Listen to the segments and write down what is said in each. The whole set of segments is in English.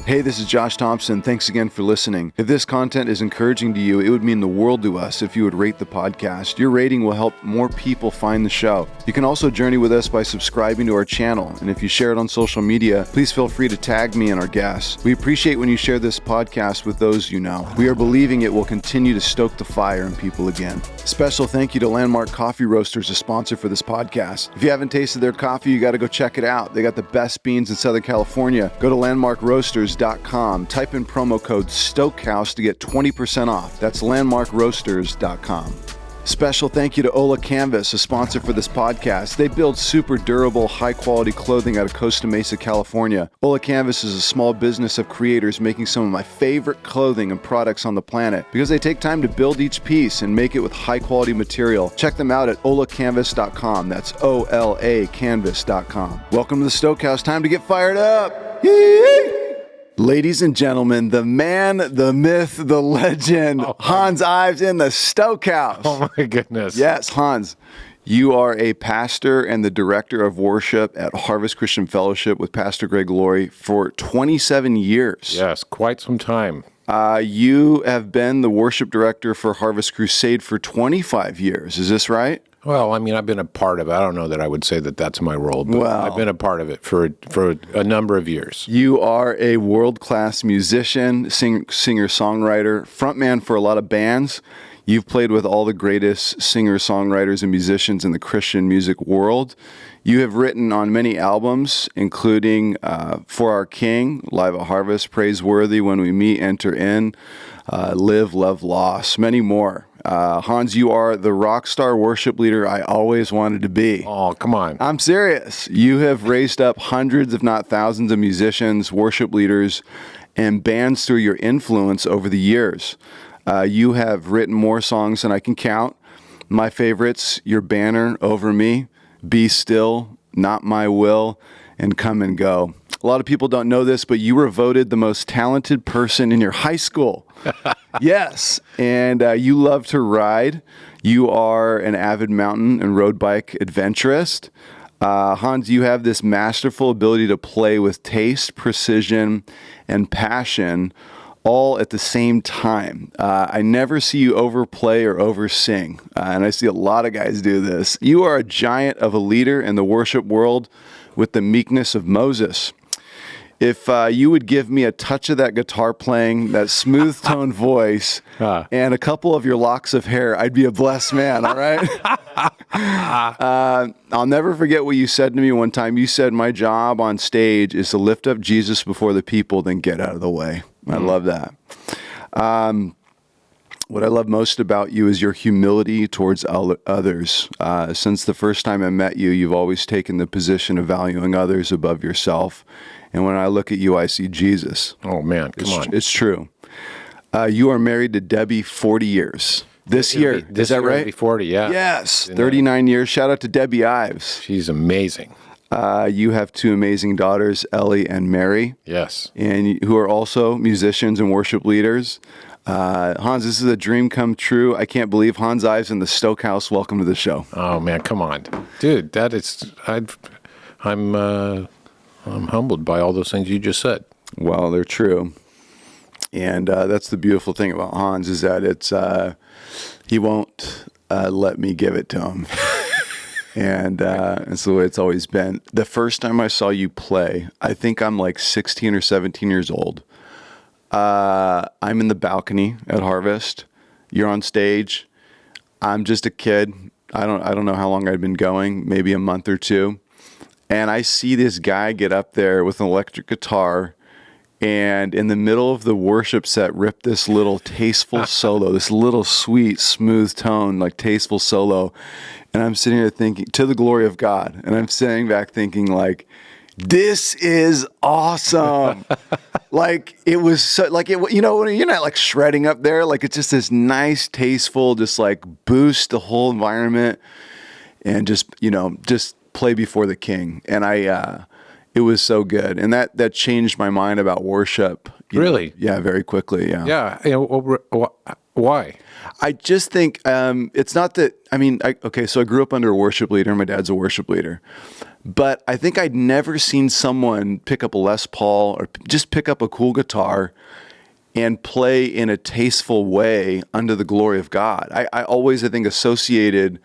Hey, this is Josh Thompson. Thanks again for listening. If this content is encouraging to you, it would mean the world to us if you would rate the podcast. Your rating will help more people find the show. You can also journey with us by subscribing to our channel. And if you share it on social media, please feel free to tag me and our guests. We appreciate when you share this podcast with those you know. We are believing it will continue to stoke the fire in people again. Special thank you to Landmark Coffee Roasters, a sponsor for this podcast. If you haven't tasted their coffee, you got to go check it out. They got the best beans in Southern California. Go to landmarkroasters.com. Type in promo code STOKEHOUSE to get 20% off. That's landmarkroasters.com. Special thank you to Ola Canvas, a sponsor for this podcast. They build super durable, high-quality clothing out of Costa Mesa, California. Ola Canvas is a small business of creators making some of my favorite clothing and products on the planet because they take time to build each piece and make it with high-quality material. Check them out at olacanvas.com. That's O-L-A canvas.com. Welcome to the Stokehouse. Time to get fired up. Yee! Ladies and gentlemen, the man, the myth, the legend, Hanz Ives in the Stokehouse. Oh my goodness. Yes, Hanz, you are a pastor and the director of worship at Harvest Christian Fellowship with Pastor Greg Lauire for 27 years. Yes, quite some time. You have been the worship director for Harvest Crusade for 25 years. Is this right? Well, I mean, I've been a part of it. I don't know that I would say that that's my role, but I've been a part of it for a number of years. You are a world-class musician, singer-songwriter, frontman for a lot of bands. You've played with all the greatest singers, songwriters, and musicians in the Christian music world. You have written on many albums, including For Our King, Live at Harvest, Praiseworthy, When We Meet, Enter In, Live, Love, Loss, many more. Hanz, you are the rock star worship leader I always wanted to be. Oh, come on. I'm serious. You have raised up hundreds, if not thousands, of musicians, worship leaders, and bands through your influence over the years. You have written more songs than I can count. My favorites, Your Banner Over Me, Be Still, Not My Will, and Come and Go. A lot of people don't know this, but you were voted the most talented person in your high school. Yes, and you love to ride. You are an avid mountain and road bike adventurist. Hanz, you have this masterful ability to play with taste, precision, and passion all at the same time. I never see you overplay or oversing, and I see a lot of guys do this. You are a giant of a leader in the worship world with the meekness of Moses. If you would give me a touch of that guitar playing, that smooth tone voice, and a couple of your locks of hair, I'd be a blessed man, all right? I'll never forget what you said to me one time. You said, my job on stage is to lift up Jesus before the people, then get out of the way. I love that. What I love most about you is your humility towards others. Since the first time I met you, you've always taken the position of valuing others above yourself. And when I look at you, I see Jesus. Oh, man, come on. It's true. You are married to Debbie 40 years. This year, is that right? 40, yeah. Yes, 39 years. Shout out to Debbie Ives. She's amazing. You have two amazing daughters, Elly and Mary. Yes. And who are also musicians and worship leaders. Hanz, this is a dream come true. I can't believe Hanz Ives in the Stokehouse. Welcome to the show. Oh, man, come on. Dude, that is, I'm humbled by all those things you just said. Well, they're true. And that's the beautiful thing about Hanz is that it's he won't let me give it to him. And it's the way it's always been. The first time I saw you play, I think I'm like 16 or 17 years old. I'm in the balcony at Harvest. You're on stage. I'm just a kid. I don't know how long I'd been going, maybe a month or two. And I see this guy get up there with an electric guitar and in the middle of the worship set rip this little tasteful solo, this little sweet, smooth tone, like tasteful solo. And I'm sitting here thinking, to the glory of God. And I'm sitting back thinking like, this is awesome. Like it was so, like it, you know, you're not like shredding up there. Like it's just this nice, tasteful, just like boost the whole environment and just, you know, just play before the King. And it was so good. And that changed my mind about worship. Really? Yeah, very quickly. Yeah. Yeah. You know, why? I just think it's not that, I mean, so I grew up under a worship leader. My dad's a worship leader. But I think I'd never seen someone pick up a Les Paul or just pick up a cool guitar and play in a tasteful way under the glory of God. I always, I think, associated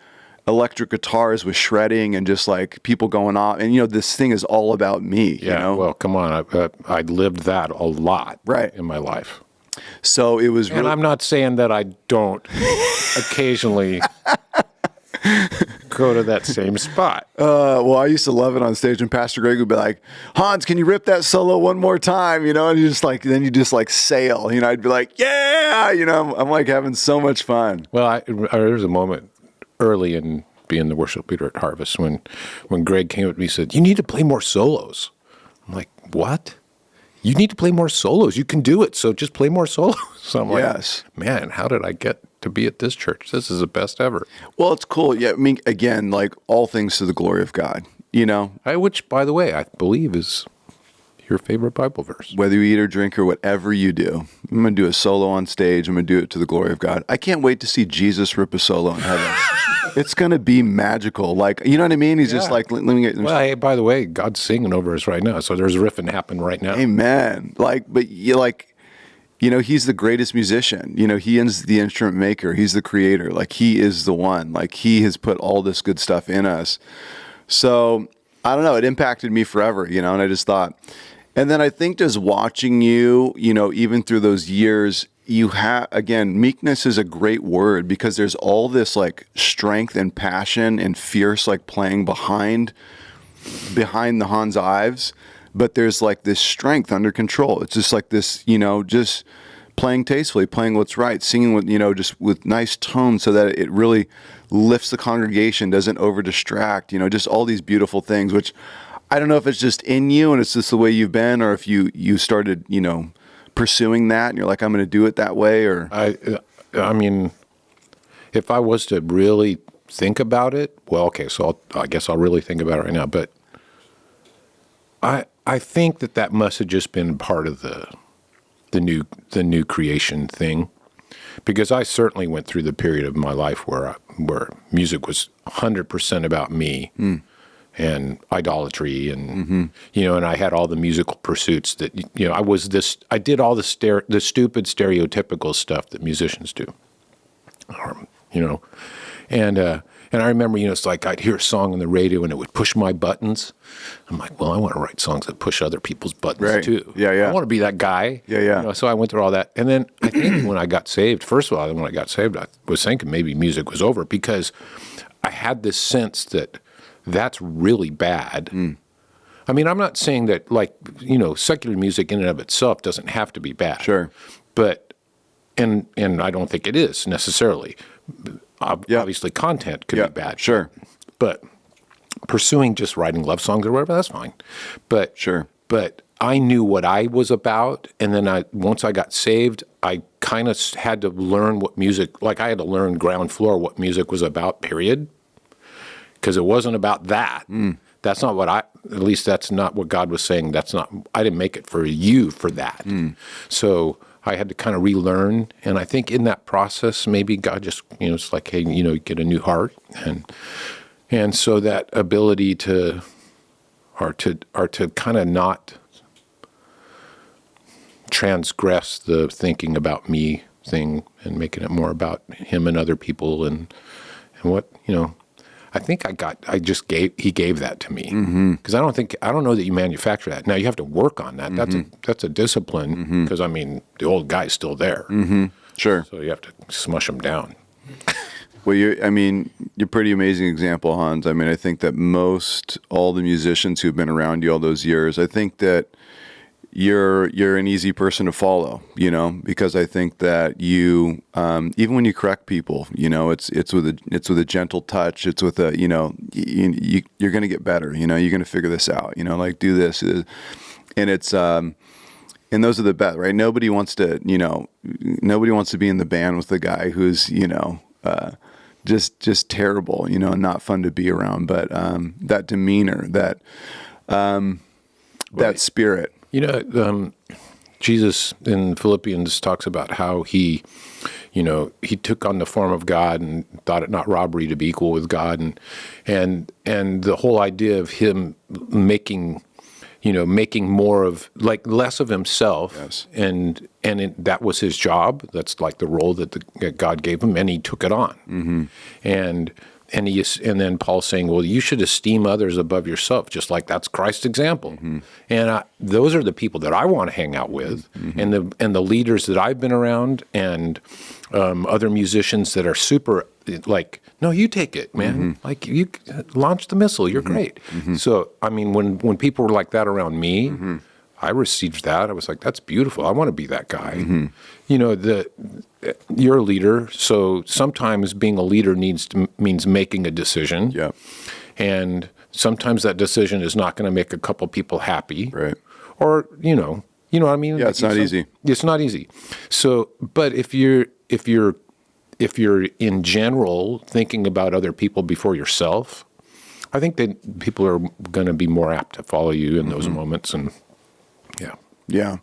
electric guitars with shredding and just like people going off. And, this thing is all about me. Yeah, well, come on. I lived that a lot in my life. So it was And I'm not saying that I don't occasionally go to that same spot. Well, I used to love it on stage, and Pastor Greg would be like, "Hans, can you rip that solo one more time?" And you just like, then you just like sail. I'd be like, "Yeah!" I'm like having so much fun. Well, there was a moment early in being the worship leader at Harvest when Greg came up to me and said, "You need to play more solos." I'm like, "What? You need to play more solos. You can do it, so just play more solos." So I'm like, yes. Man, how did I get to be at this church? This is the best ever. Well, it's cool. Yeah, I mean, again, like all things to the glory of God, Which, by the way, I believe is your favorite Bible verse. Whether you eat or drink or whatever you do, I'm going to do a solo on stage. I'm going to do it to the glory of God. I can't wait to see Jesus rip a solo in heaven. It's going to be magical. Like, you know what I mean? He's just like, let me get... Well, hey, by the way, God's singing over us right now. So there's riffing happening right now. Amen. He's the greatest musician. He is the instrument maker. He's the creator. Like, he is the one. Like, he has put all this good stuff in us. So, I don't know. It impacted me forever, and I just thought... And then I think just watching you, even through those years, you have, again, meekness is a great word because there's all this like strength and passion and fierce like playing behind the Hanz Ives, but there's like this strength under control. It's just like this, just playing tastefully, playing what's right, singing with, just with nice tones so that it really lifts the congregation, doesn't over distract, just all these beautiful things, which I don't know if it's just in you and it's just the way you've been, or if you started, pursuing that and you're like, I'm going to do it that way, or... I mean, if I was to really think about it, well, okay, so I guess I'll really think about it right now, but I think that must have just been part of the new creation thing, because I certainly went through the period of my life where music was 100% about me. And idolatry, and and I had all the musical pursuits that I did all the stupid stereotypical stuff that musicians do, and I remember it's like I'd hear a song on the radio and it would push my buttons. I'm like, well, I want to write songs that push other people's buttons too. Yeah. I want to be that guy. Yeah. So I went through all that, and then I think when I got saved, first of all, when I got saved, I was thinking maybe music was over because I had this sense that. That's really bad. I mean, I'm not saying that, secular music in and of itself doesn't have to be bad. Sure. But, and I don't think it is necessarily. Obviously, content could be bad. Sure. But pursuing just writing love songs or whatever, that's fine. But sure. But I knew what I was about, and then once I got saved, I kind of had to learn what music, I had to learn ground floor what music was about, period. Because it wasn't about that. That's not at least that's not what God was saying. I didn't make it for you for that. So I had to kind of relearn. And I think in that process, maybe God just, it's like, hey, get a new heart. And so that ability to kind of not transgress the thinking about me thing and making it more about him and other people and what, I think he gave that to me because I don't know that you manufacture that. Now you have to work on that. That's a discipline because the old guy's still there. Sure. So you have to smush him down. Well, you're a pretty amazing example, Hans. I think that all the musicians who've been around you all those years, I think that you're an easy person to follow, because I think that you, even when you correct people, it's with a gentle touch. It's with a, you're going to get better. You're going to figure this out. Do this, and it's and those are the best, right? Nobody wants to be in the band with the guy who's just terrible, and not fun to be around. But that demeanor, that spirit. Jesus in Philippians talks about how he took on the form of God and thought it not robbery to be equal with God, and the whole idea of him making more of, like, less of himself. Yes. And that was his job. That's like the role that God gave him, and he took it on. Mm-hmm. And then Paul's saying, well, you should esteem others above yourself, just like that's Christ's example. Mm-hmm. And those are the people that I want to hang out with, mm-hmm. and the leaders that I've been around, and other musicians that are super, like, no, you take it, man. Mm-hmm. Like, you launch the missile, you're mm-hmm. great. Mm-hmm. So, I mean, when people were like that around me, mm-hmm. I received that. I was like, that's beautiful. I want to be that guy. Mm-hmm. You're a leader, so sometimes being a leader means making a decision. Yeah. And sometimes that decision is not going to make a couple people happy. Right. Or, you know what I mean? Yeah, it's not easy. It's not easy. So, but if you're in general thinking about other people before yourself, I think that people are going to be more apt to follow you in those mm-hmm. moments. And yeah. Yeah.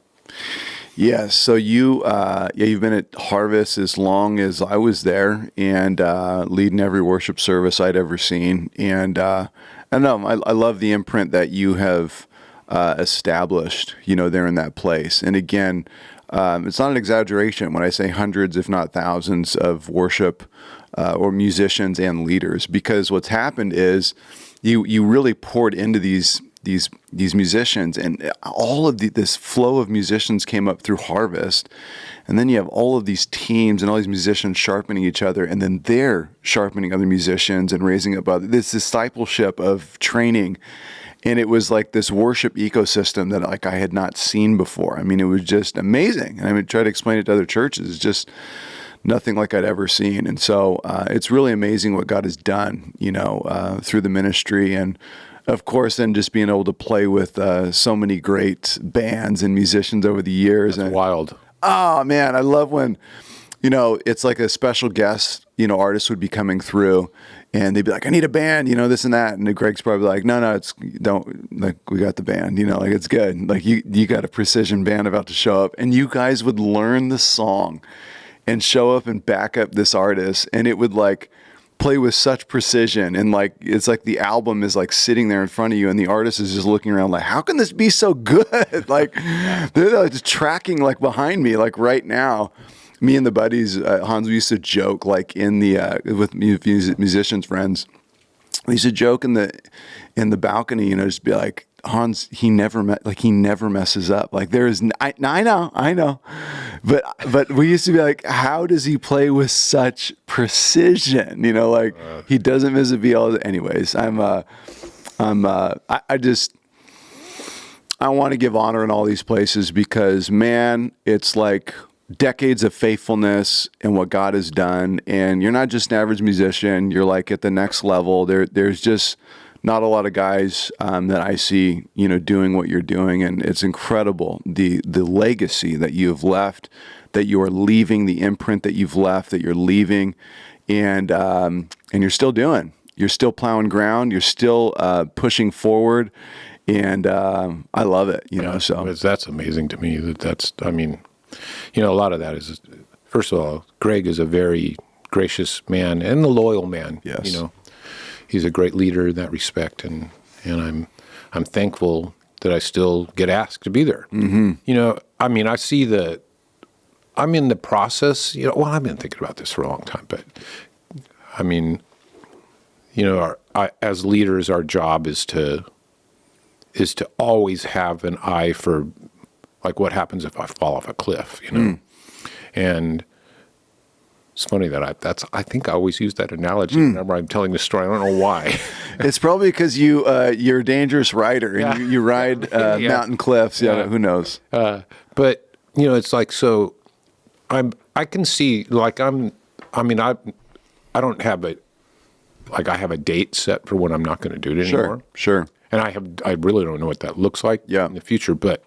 Yeah. So you've been at Harvest as long as I was there, and leading every worship service I'd ever seen. And I love the imprint that you have established, there in that place. And again, it's not an exaggeration when I say hundreds, if not thousands, of worship or musicians and leaders, because what's happened is you really poured into these musicians, and all of this flow of musicians came up through Harvest, and then you have all of these teams and all these musicians sharpening each other, and then they're sharpening other musicians and raising up others. This discipleship of training, and it was like this worship ecosystem that, like, I had not seen before. I mean, it was just amazing. And I try to explain it to other churches. It's just nothing like I'd ever seen. And so it's really amazing what God has done, through the ministry. And of course, then just being able to play with so many great bands and musicians over the years. That's wild. Oh, man, I love when, it's like a special guest, artist would be coming through, and they'd be like, I need a band, this and that. And Greg's probably like, no, we got the band, like, it's good. Like, you got a precision band about to show up, and you guys would learn the song and show up and back up this artist, and it would, like, play with such precision, and, like, it's like the album is, like, sitting there in front of you, and the artist is just looking around like, how can this be so good? Like, they're, like, just tracking, like, behind me, like, right now. Me and the buddies, Hans, we used to joke, like, in the with musicians friends, we used to joke in the balcony, just be like, Hans, he never messes up. Like, there is, I know, but we used to be like, how does he play with such precision? Like, he doesn't miss a beat. Anyways, I want to give honor in all these places, because, man, it's like decades of faithfulness and what God has done. And you're not just an average musician. You're, like, at the next level. There's just not a lot of guys that I see, doing what you're doing. And it's incredible, the legacy that you have left, that you are leaving, the imprint that you've left, that you're leaving, and you're still doing. You're still plowing ground. You're still pushing forward. And I love it, so. That's amazing to me. A lot of that is, first of all, Greg is a very gracious man and a loyal man. Yes. He's a great leader in that respect, and I'm thankful that I still get asked to be there. Mm-hmm. I see I'm in the process. I've been thinking about this for a long time, but as leaders, our job is to always have an eye for, like, what happens if I fall off a cliff, And it's funny that I think I always use that analogy whenever I'm telling the story. I don't know why. It's probably because you're a dangerous rider, and you ride mountain cliffs. Yeah, who knows? But it's like, so I can see, like, I don't have I have a date set for when I'm not going to do it anymore. Sure. And I really don't know what that looks like in the future, but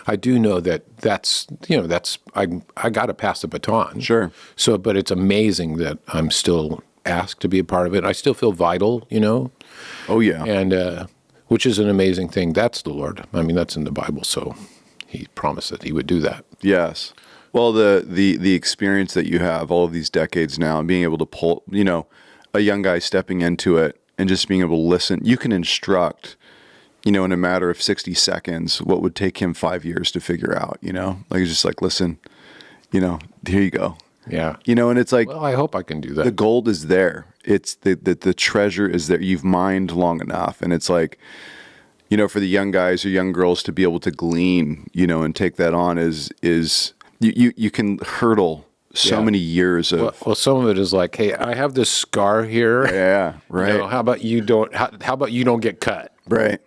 I do know that's I got to pass the baton. Sure. So, but it's amazing that I'm still asked to be a part of it. I still feel vital, Oh yeah. And which is an amazing thing. That's the Lord. That's in the Bible. So He promised that He would do that. Yes. Well, the experience that you have all of these decades now, and being able to pull, a young guy stepping into it and just being able to listen, you can instruct, in a matter of 60 seconds, what would take him 5 years to figure out, like it's just like, listen, here you go. Yeah. And it's like, Well, I hope I can do that. the gold is there. It's the treasure is there. You've mined long enough. And it's like, for the young guys or young girls to be able to glean, and take that on is you can hurdle so many years of. Well, some of it is like, hey, I have this scar here. Yeah, right. How about you don't? How about you don't get cut? Right,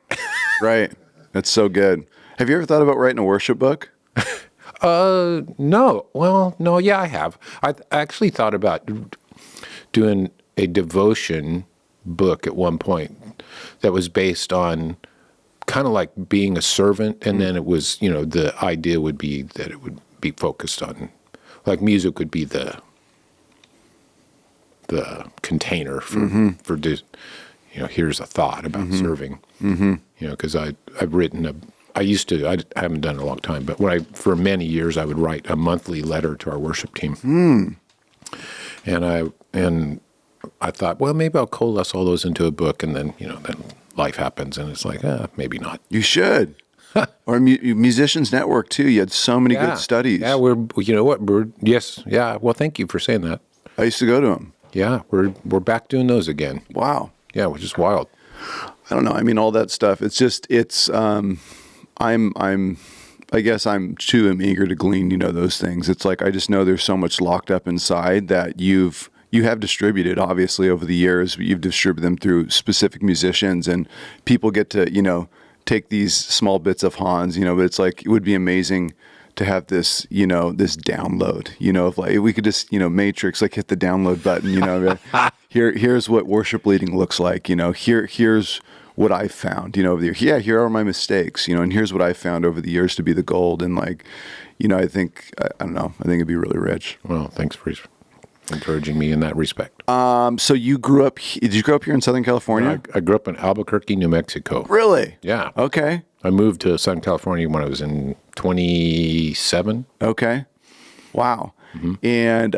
right. That's so good. Have you ever thought about writing a worship book? No. Well, no. Yeah, I have. I actually thought about doing a devotion book at one point that was based on kind of like being a servant, and then it was, the idea would be that it would be focused on, like music would be the container for here's a thought about serving. Because I've written I haven't done it in a long time, but for many years I would write a monthly letter to our worship team. And I thought, well, maybe I'll coalesce all those into a book, and then then life happens, and it's like, maybe not. You should. Or Musicians Network too. You had so many good studies. Yeah, yes, yeah. Well, thank you for saying that. I used to go to them. Yeah, we're back doing those again. Wow. Yeah, which is wild. I don't know. I mean, all that stuff. It's just, I guess I'm too eager to glean, those things. It's like, I just know there's so much locked up inside that you have distributed, obviously, over the years. You've distributed them through specific musicians, and people get to, take these small bits of Hanz, but it's like, it would be amazing to have this, this download, of like, we could just, Matrix, like hit the download button, here's what worship leading looks like, here's what I found, over the years. Yeah, here are my mistakes, and here's what I found over the years to be the gold. And like, I think, I don't know, I think it'd be really rich. Well, thanks for encouraging me in that respect. So did you grow up here in Southern California? I grew up in Albuquerque, New Mexico. Really? Yeah. Okay. I moved to Southern California when I was in 27. Okay. Wow. And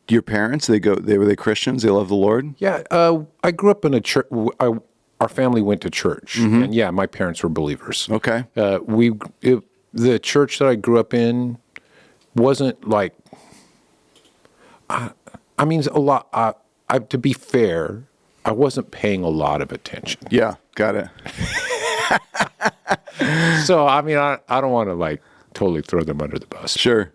your parents, were they Christians? They love the Lord? Yeah. I grew up in a church. Our family went to church, and yeah, my parents were believers. Okay. The church that I grew up in wasn't like. I mean, a lot. To be fair, I wasn't paying a lot of attention. Yeah, got it. So, I mean, I don't want to like totally throw them under the bus. Sure.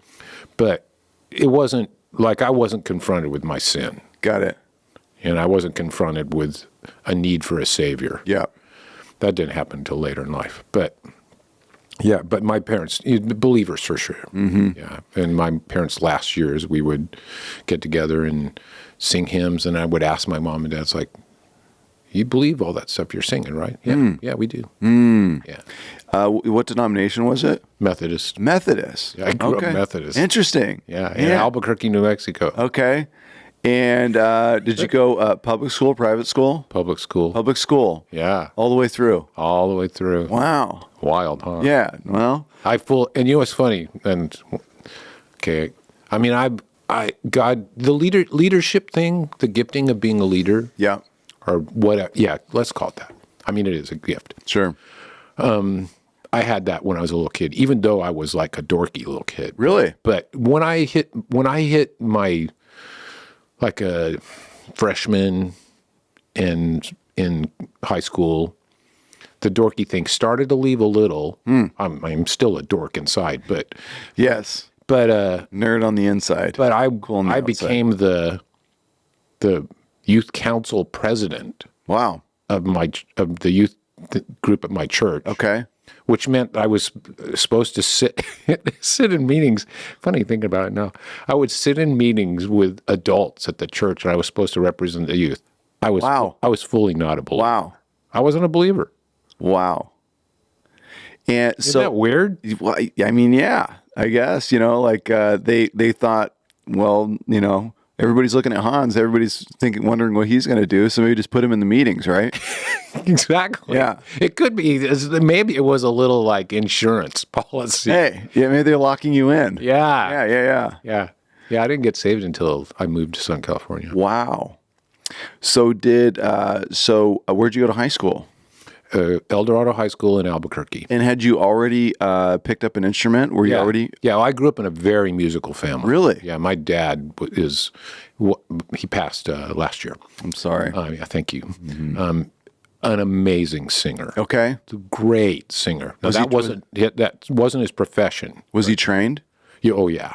But it wasn't like I wasn't confronted with my sin. Got it. And I wasn't confronted with a need for a savior. Yeah. That didn't happen until later in life. But yeah, but my parents, believers for sure. Yeah. And my parents' last years, we would get together and sing hymns, and I would ask my mom and dad, it's like, you believe all that stuff you're singing, right? Yeah, yeah, we do. Yeah. What denomination was it? Methodist. Methodist. Yeah, I grew up Methodist. Interesting. Yeah, in Albuquerque, New Mexico. Okay. And did you go public school, private school? Public school. Public school. Yeah. All the way through. All the way through. Wow. Wild, huh? Yeah. Well, and you know what's funny? And okay, I mean, the leadership thing, the gifting of being a leader. Yeah. Or what? Yeah, let's call it that. I mean, it is a gift. Sure. I had that when I was a little kid, even though I was like a dorky little kid. Really? But when I hit my like a freshman in high school, the dorky thing started to leave a little. I'm still a dork inside, but yes, but nerd on the inside. But cool I became the youth council president. Wow. Of the youth group at my church. Okay. Which meant I was supposed to sit in meetings. Funny thinking about it now. I would sit in meetings with adults at the church, and I was supposed to represent the youth. I was fully not a believer. Wow. I wasn't a believer. Wow. And Isn't that weird? Well, I mean, yeah, I guess, like they thought, well, everybody's looking at Hanz. Everybody's wondering what he's going to do. So maybe just put him in the meetings, right? Exactly. Yeah. It could be. Maybe it was a little like insurance policy. Hey, yeah, maybe they're locking you in. Yeah. Yeah. Yeah, I didn't get saved until I moved to Southern California. Wow. So where'd you go to high school? El Dorado High School in Albuquerque. And had you already picked up an instrument? Were you already? Yeah, well, I grew up in a very musical family. Really? Yeah, my dad he passed last year. I'm sorry. Yeah, thank you. An amazing singer. Okay. A great singer. Now, that wasn't his profession. Was he trained? Yeah, oh, yeah.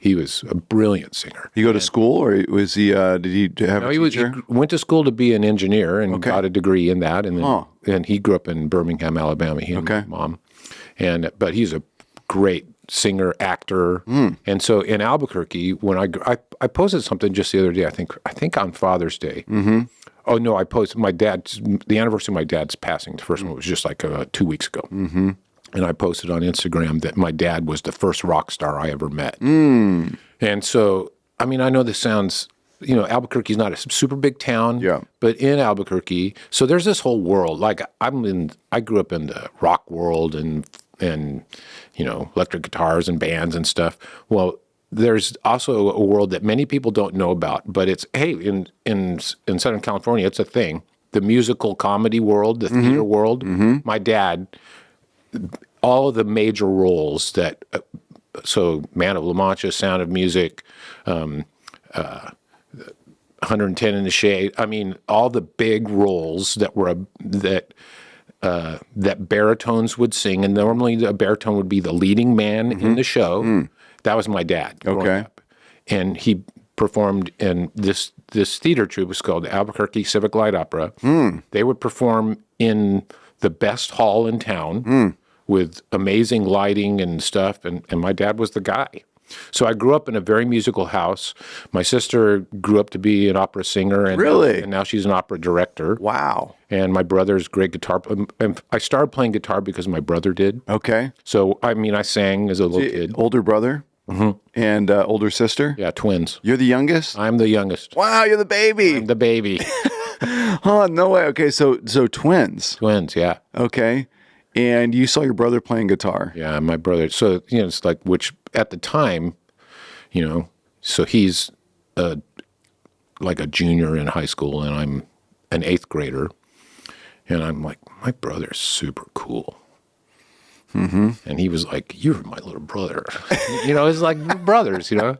He was a brilliant singer. You go to school, or was he? Did he have a teacher? He went to school to be an engineer and got a degree in that, and then and he grew up in Birmingham, Alabama. He and his mom, but he's a great singer, actor, and so in Albuquerque, when I posted something just the other day, I think on Father's Day. Mm-hmm. Oh no, I posted the anniversary of my dad's passing. The first one was just like 2 weeks ago. Mm-hmm. And I posted on Instagram that my dad was the first rock star I ever met. Mm. And so, I mean, I know this sounds, Albuquerque's not a super big town, but in Albuquerque, so there's this whole world. Like I grew up in the rock world and electric guitars and bands and stuff. Well, there's also a world that many people don't know about, but it's, hey, in Southern California, it's a thing. The musical comedy world, the theater world. Mm-hmm. My dad, all of the major roles that, so Man of La Mancha, Sound of Music, 110 in the Shade. I mean, all the big roles that were that baritones would sing, and normally a baritone would be the leading man in the show. Mm. That was my dad growing up. And he performed in this theater troupe. It was called Albuquerque Civic Light Opera. Mm. They would perform in the best hall in town with amazing lighting and stuff, and my dad was the guy. So I grew up in a very musical house. My sister grew up to be an opera singer. And, really? And now she's an opera director. Wow. And my brother's great guitar. And I started playing guitar because my brother did. Okay. So, I mean, I sang as a little kid. Older brother? Mm-hmm. And older sister? Yeah, twins. You're the youngest? I'm the youngest. Wow, you're the baby. I'm the baby. Oh, no way. Okay, so twins. Twins, yeah. Okay. And you saw your brother playing guitar. Yeah, my brother. So, it's like, which at the time, so he's like a junior in high school and I'm an 8th grader. And I'm like, my brother's super cool. Mm-hmm. And he was like, "You're my little brother." It's like brothers, And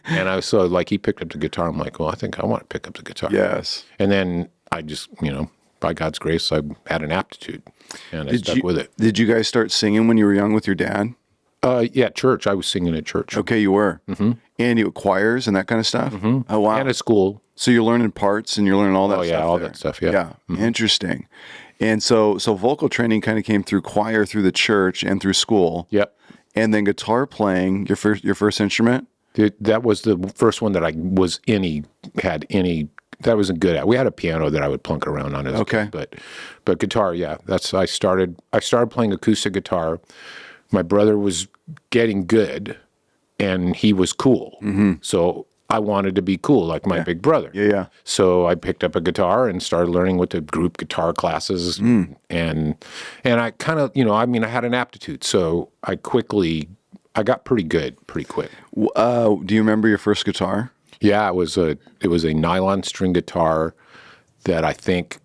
I was so like, he picked up the guitar. I'm like, well, I think I want to pick up the guitar. Yes. And then I just, by God's grace, I had an aptitude, and I stuck with it. Did you guys start singing when you were young with your dad? Yeah, church. I was singing at church. Okay, you were. Mm-hmm. And you had choirs and that kind of stuff? Mm-hmm. Oh, wow. And at school. So you're learning parts and you're learning all that stuff. Oh, yeah, all there. that stuff, yeah. Yeah, Mm-hmm. Interesting. And so vocal training kind of came through choir, through the church, and through school. Yep. And then guitar playing, your first instrument? That was the first one that I was that I wasn't good at. We had a piano that I would plunk around on as a kid, but guitar, yeah. I started playing acoustic guitar. My brother was getting good, and he was cool. Mm-hmm. So I wanted to be cool like my big brother. Yeah. So I picked up a guitar and started learning with the group guitar classes, and I kind of, I had an aptitude. So I got pretty good pretty quick. Do you remember your first guitar? Yeah, it was a nylon string guitar that I think,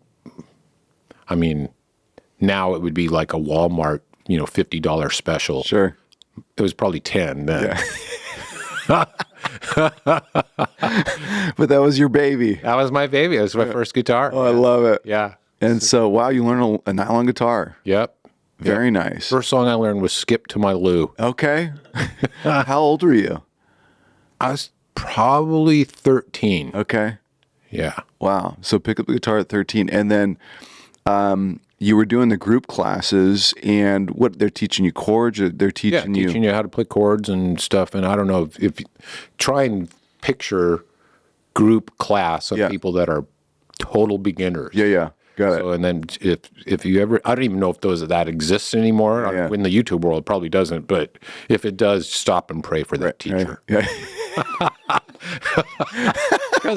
now it would be like a Walmart, $50 special. Sure. It was probably 10 then. Yeah. But that was your baby. That was my baby. That was my first guitar. Oh, I love it. Yeah. And so, wow, you learned a nylon guitar. Yep. Very nice. First song I learned was Skip to My Lou. Okay. How old were you? I was probably 13. Okay. Yeah. Wow. So pick up the guitar at 13. And then you were doing the group classes, and what, they're teaching you chords, or they're teaching you... teaching you how to play chords and stuff. And I don't know, if you try and picture group class of people that are total beginners. Yeah. Got it. So, and then if you ever, I don't even know if that exists anymore. Yeah. In the YouTube world, it probably doesn't. But if it does, stop and pray for that teacher. Right. Yeah.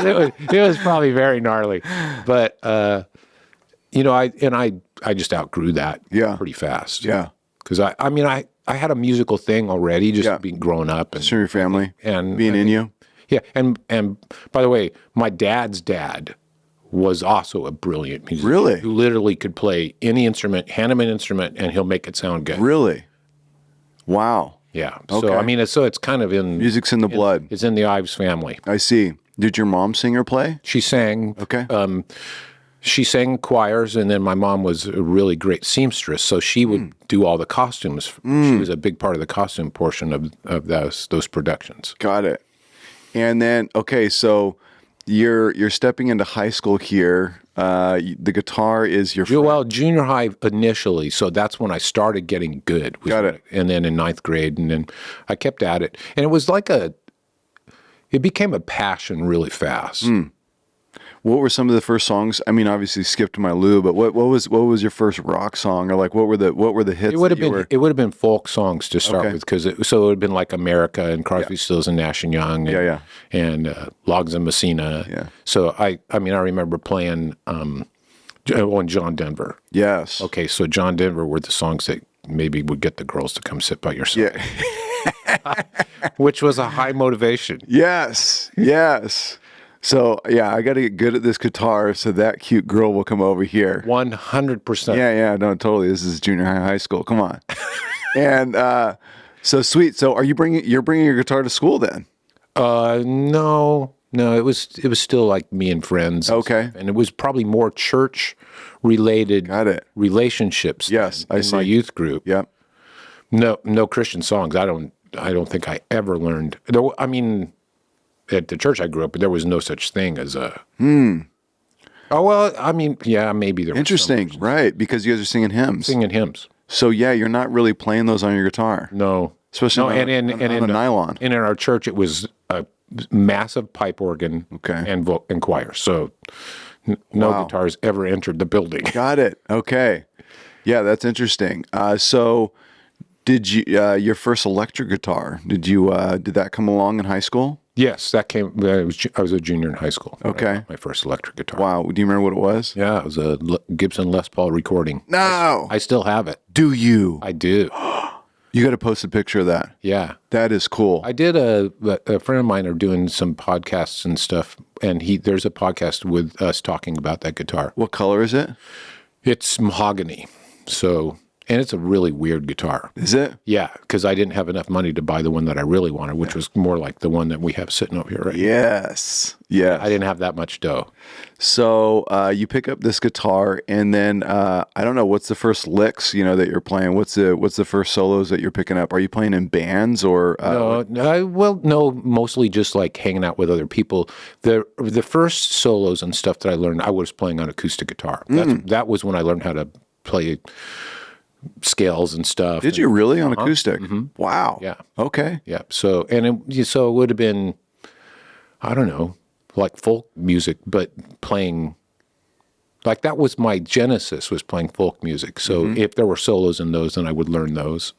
it was probably very gnarly, but I just outgrew that pretty fast. Yeah. Because I had a musical thing already, just being growing up and Sure, your family and being in you. Yeah, and by the way, my dad's dad was also a brilliant musician. Really? Who literally could play any instrument, hand him an instrument, and he'll make it sound good. Really? Wow. Yeah. Okay. So it's kind of in Music's in the blood. It's in the Ives family. I see. Did your mom sing or play? She sang. Okay. She sang choirs, and then my mom was a really great seamstress, so she would do all the costumes. She was a big part of the costume portion of those productions. Got it. And then, okay, so you're stepping into high school here. The guitar is your friend. Well, junior high initially, so that's when I started getting good. Got it. And then in ninth grade, and then I kept at it. And it was it became a passion really fast. What were some of the first songs? I mean, obviously, "Skip to My Lou," but what was your first rock song, or like what were the hits? It would have been folk songs to start Okay. with, because it would have been like America and Crosby, Stills and Nash and Young, and, and Logs and Messina. Yeah. So I remember playing John Denver. Yes. Okay, so John Denver were the songs that maybe would get the girls to come sit by your side, which was a high motivation. Yes. Yes. So yeah, I got to get good at this guitar so that cute girl will come over here. 100%. Yeah, no, totally. This is junior high school. Come on. And so sweet. So you're bringing your guitar to school then? No. It was still like me and friends. Okay. And it was probably more church related relationships. Yes, I see. My youth group. Yep. No Christian songs. I don't think I ever learned. I mean, at the church I grew up, there was no such thing as a. Oh well, I mean, yeah, maybe there. Interesting, right? Because you guys are singing hymns. Singing hymns. So yeah, you're not really playing those on your guitar. No, especially on a nylon. And in our church, it was a massive pipe organ. Okay. And choir. So no guitars ever entered the building. Got it. Okay. Yeah, that's interesting. So did you your first electric guitar? Did that come along in high school? Yes, that came. I was a junior in high school. Okay. I got my first electric guitar. Wow. Do you remember what it was? Yeah, it was a Gibson Les Paul recording. No. I still have it. Do you? I do. You got to post a picture of that. Yeah. That is cool. I did a friend of mine are doing some podcasts and stuff, and there's a podcast with us talking about that guitar. What color is it? It's mahogany. So, and it's a really weird guitar. Is it? Yeah, because I didn't have enough money to buy the one that I really wanted, which was more like the one that we have sitting over here right now. Yes. Yeah. I didn't have that much dough. So you pick up this guitar, and then I don't know, what's the first licks that you're playing? What's the first solos that you're picking up? Are you playing in bands or? No, mostly just like hanging out with other people. The first solos and stuff that I learned, I was playing on acoustic guitar. That was when I learned how to play scales and stuff. Did you really on acoustic? Mm-hmm. Wow. Yeah. Okay. Yeah. So it would have been, I don't know, like folk music, but playing, like that was my genesis, was playing folk music. So if there were solos in those, then I would learn those.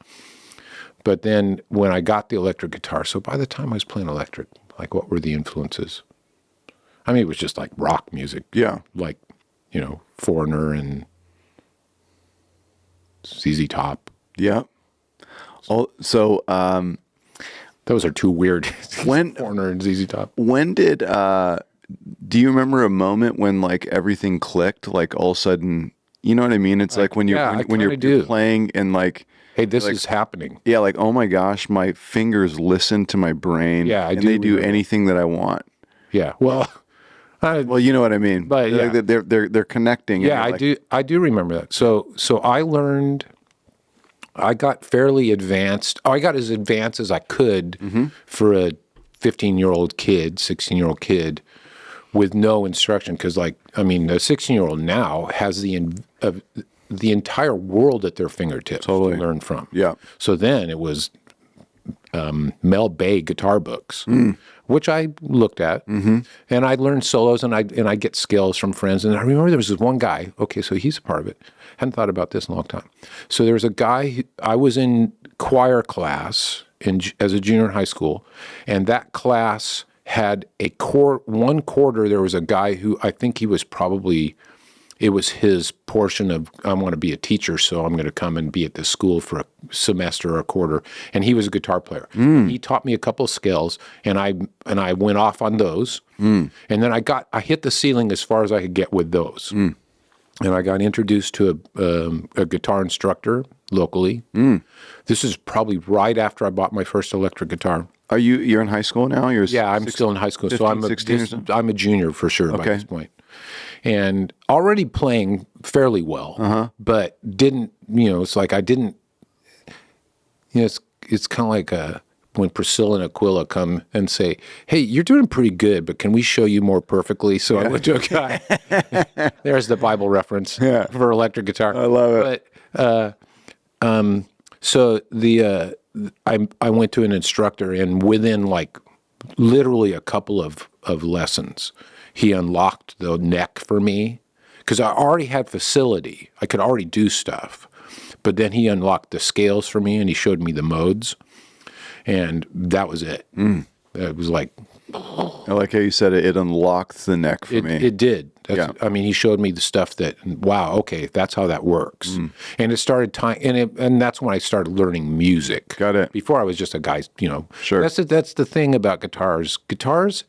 But then when I got the electric guitar, so by the time I was playing electric, like what were the influences? I mean, it was just like rock music. Yeah. Like, Foreigner and ZZ Top. Yeah. Oh, so those are two weird. When Foreigner and ZZ Top. When did do you remember a moment when like everything clicked? Like all of a sudden, you know what I mean? It's like when you're playing and like, hey, this is happening. Yeah, like oh my gosh, my fingers listen to my brain. Yeah, and they do anything that I want. Yeah. Well. Well, you know what I mean. But yeah. They're connecting. Yeah, I do remember that. So I learned. I got fairly advanced. I got as advanced as I could for a 15-year-old kid, 16-year-old kid, with no instruction. Because, a 16-year-old now has the entire world at their fingertips to learn from. Yeah. So then it was Mel Bay guitar books, which I looked at, and I learned solos, and I get skills from friends. And I remember there was this one guy. Okay, so he's a part of it. Hadn't thought about this in a long time. So there was a guy. I was in choir class as a junior in high school, and that class had one quarter. There was a guy who I think he was probably, it was his portion of, I want to be a teacher, so I'm going to come and be at this school for a semester or a quarter. And he was a guitar player. He taught me a couple of scales, and I went off on those. And then I hit the ceiling as far as I could get with those. And I got introduced to a guitar instructor locally. This is probably right after I bought my first electric guitar. You're in high school now? I'm still in high school. 15, so I'm a junior for sure by this point. And already playing fairly well, but didn't, it's like I didn't, it's kind of like when Priscilla and Aquila come and say, hey, you're doing pretty good, but can we show you more perfectly? So I went to a guy. There's the Bible reference for electric guitar. I love it. So I went to an instructor, and within like literally a couple of lessons, he unlocked the neck for me because I already had facility. I could already do stuff. But then he unlocked the scales for me, and he showed me the modes. And that was it. It was like... I like how you said it. It unlocked the neck for me. It did. I mean, he showed me the stuff that, wow, okay, that's how that works. And it started tying, and that's when I started learning music. Got it. Before I was just a guy, Sure. That's the thing about guitars. Guitars,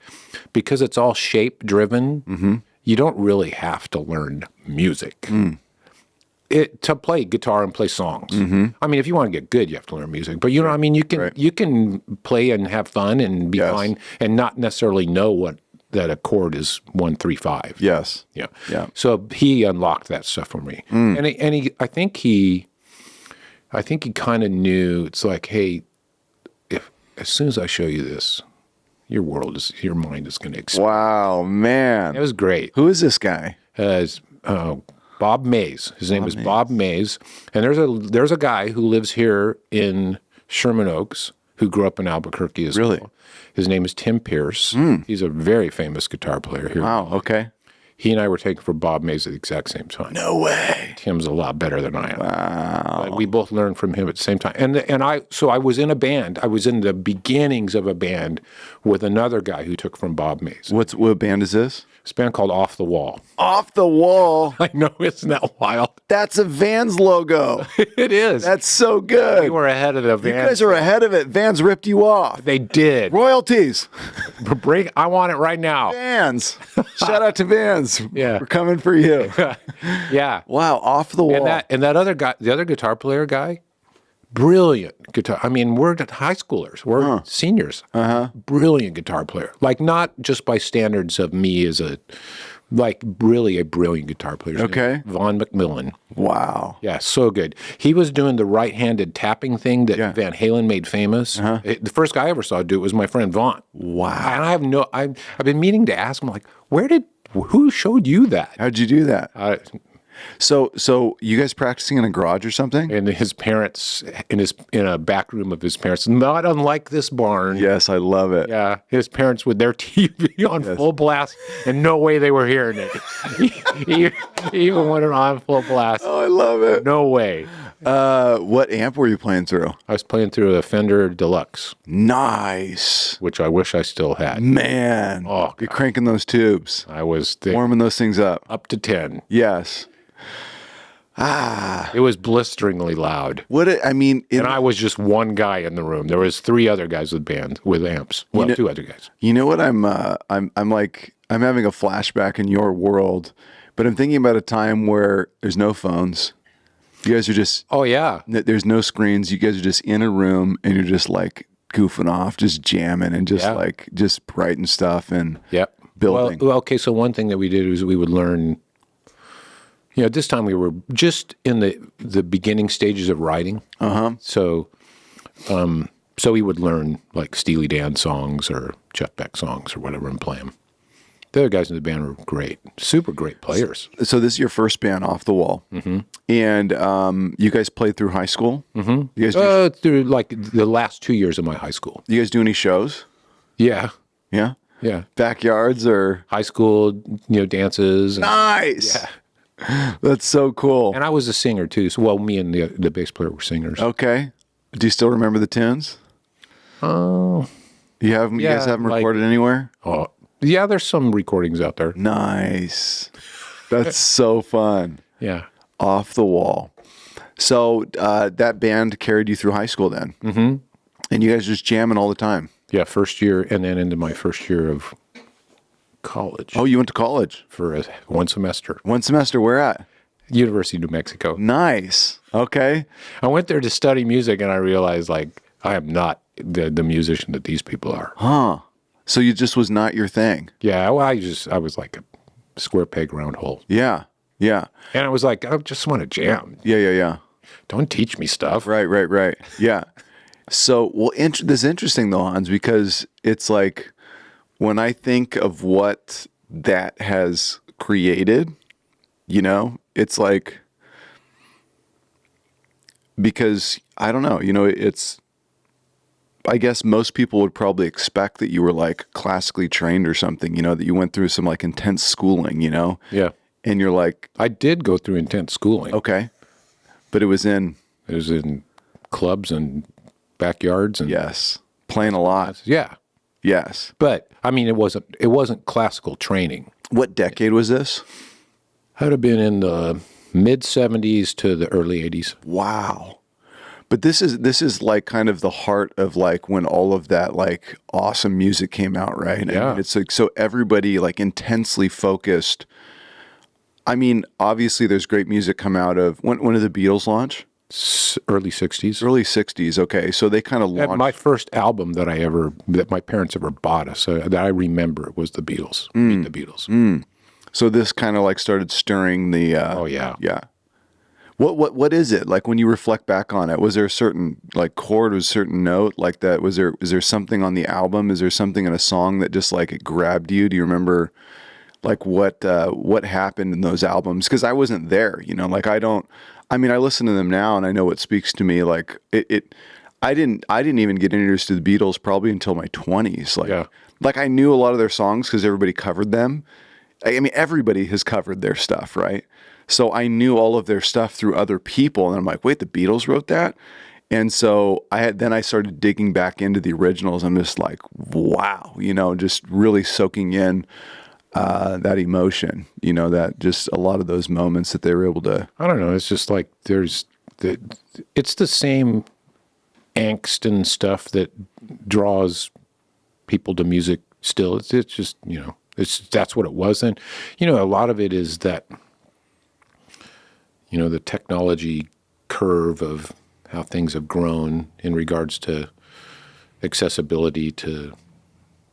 because it's all shape driven, you don't really have to learn music. To play guitar and play songs. I mean, if you want to get good, you have to learn music. But you can play and have fun and be fine and not necessarily know that a chord is 1, 3, 5. Yes. Yeah. Yeah. So he unlocked that stuff for me, and I think he kind of knew. It's like, hey, as soon as I show you this, your mind is going to explode. Wow, man, It was great. Who is this guy? Bob Mays. His name is Bob Mays. And there's a guy who lives here in Sherman Oaks who grew up in Albuquerque as well. His name is Tim Pierce. He's a very famous guitar player here. Wow, okay. He and I were taken for Bob Mays at the exact same time. No way. Tim's a lot better than I am. Wow. But we both learned from him at the same time. And I was in a band. I was in the beginnings of a band with another guy who took from Bob Mays. What band is this? It's a band called Off the Wall. Off the Wall. I know, isn't that wild? That's a Vans logo. It is. That's so good. We were ahead of the Vans. You guys are ahead of it. Vans ripped you off. They did. Royalties. I want it right now. Vans. Shout out to Vans. Yeah. We're coming for you. Yeah. Wow, Off the Wall. And that other guy, the other guitar player guy, brilliant guitar. I mean, we're high schoolers. We're seniors. Brilliant guitar player. Like, not just by standards of me as really a brilliant guitar player. Okay. Vaughn McMillan. Wow. Yeah, so good. He was doing the right-handed tapping thing that Van Halen made famous. The first guy I ever saw do it was my friend Vaughn. Wow. And I've been meaning to ask him, like, who showed you that? How'd you do that? So you guys practicing in a garage or something? And his parents in a back room of his parents, not unlike this barn. Yes, I love it. Yeah, his parents with their TV on full blast, and no way they were hearing it. Even when it on full blast. Oh, I love it. No way. What amp were you playing through? I was playing through a Fender Deluxe. Nice. Which I wish I still had. Man. Oh, you're cranking those tubes. I was warming those things up to 10. Yes. It was blisteringly loud. And I was just one guy in the room. There was 3 other guys with amps. Well, 2 other guys. You know what? I'm having a flashback in your world, but I'm thinking about a time where there's no phones. You guys are just there's no screens. You guys are just in a room and you're just like goofing off, just jamming and just just writing stuff and building. Well, okay. So one thing that we did was we would learn. At this time we were just in the beginning stages of writing. So we would learn like Steely Dan songs or Jeff Beck songs or whatever and play them. The other guys in the band were great, super great players. So this is your first band, Off the Wall, and you guys played through high school. You guys through like the last 2 years of my high school. You guys do any shows? Yeah. Backyards or high school, dances. Nice. Yeah. That's so cool. And I was a singer too. So, me and the bass player were singers. Okay. Do you still remember the tunes? Oh, You guys haven't recorded anywhere? Oh, yeah, there's some recordings out there. Nice. That's so fun. Yeah. Off the wall. So that band carried you through high school then? Mm-hmm. And you guys just jamming all the time? Yeah, first year, and then into my first year of college. Oh, you went to college? For one semester. One semester, where at? University of New Mexico. Nice. Okay. I went there to study music, and I realized, like, I am not the musician that these people are. Huh. So you just was not your thing? Yeah, well, I was like a square peg, round hole. Yeah. Yeah. And I was like, I just want to jam. Yeah. Don't teach me stuff. Right. Yeah. So, well, this is interesting though, Hans, because it's like when I think of what that has created, you know, it's like, because I don't know, you know, I guess most people would probably expect that you were like classically trained or something, you know, that you went through some like intense schooling, you know? Yeah. And you're like, I did go through intense schooling. okay. But it was in clubs and backyards and yes, playing a lot. Yeah. Yes. But I mean, it wasn't classical training. What decade was this? I'd have been in the mid 70s to the early 80s. Wow. But this is like kind of the heart of like when all of that like awesome music came out, right? Yeah. I mean, it's like so everybody like intensely focused. I mean, obviously there's great music come out of when did the Beatles launch? Early 60s. Early 60s. Okay. So they kind of launched. My first album that my parents ever bought us, that I remember, was the Beatles. Meet the Beatles. So this kind of like started stirring the Oh yeah. Yeah. What is it? Like when you reflect back on it, was there a certain like chord, was a certain note like that? Is there something on the album? Is there something in a song that just like it grabbed you? Do you remember like what happened in those albums? Because I wasn't there, you know, like I listen to them now and I know what speaks to me. Like I didn't even get introduced to the Beatles probably until my 20s. Like I knew a lot of their songs because everybody covered them. I mean, everybody has covered their stuff, right? So I knew all of their stuff through other people, and I'm like, wait, the Beatles wrote that? And so I started digging back into the originals. I'm just like, wow, you know, just really soaking in that emotion, you know, that just a lot of those moments that they were able to. I don't know. It's just like it's the same angst and stuff that draws people to music still. It's just, you know, that's what it was. And, you know, a lot of it is that, you know, the technology curve of how things have grown in regards to accessibility to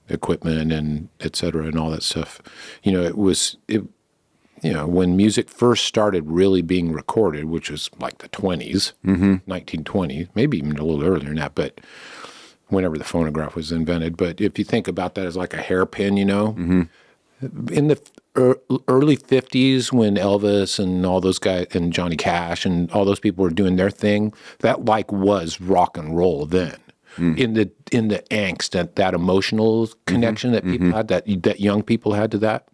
equipment and et cetera and all that stuff. You know, when music first started really being recorded, which was like the 20s, 1920, maybe even a little earlier than that, but whenever the phonograph was invented. But if you think about that as like a hairpin, you know, in the early 50s when Elvis and all those guys and Johnny Cash and all those people were doing their thing, that like was rock and roll then. In the angst, that emotional connection that people had, that young people had to that.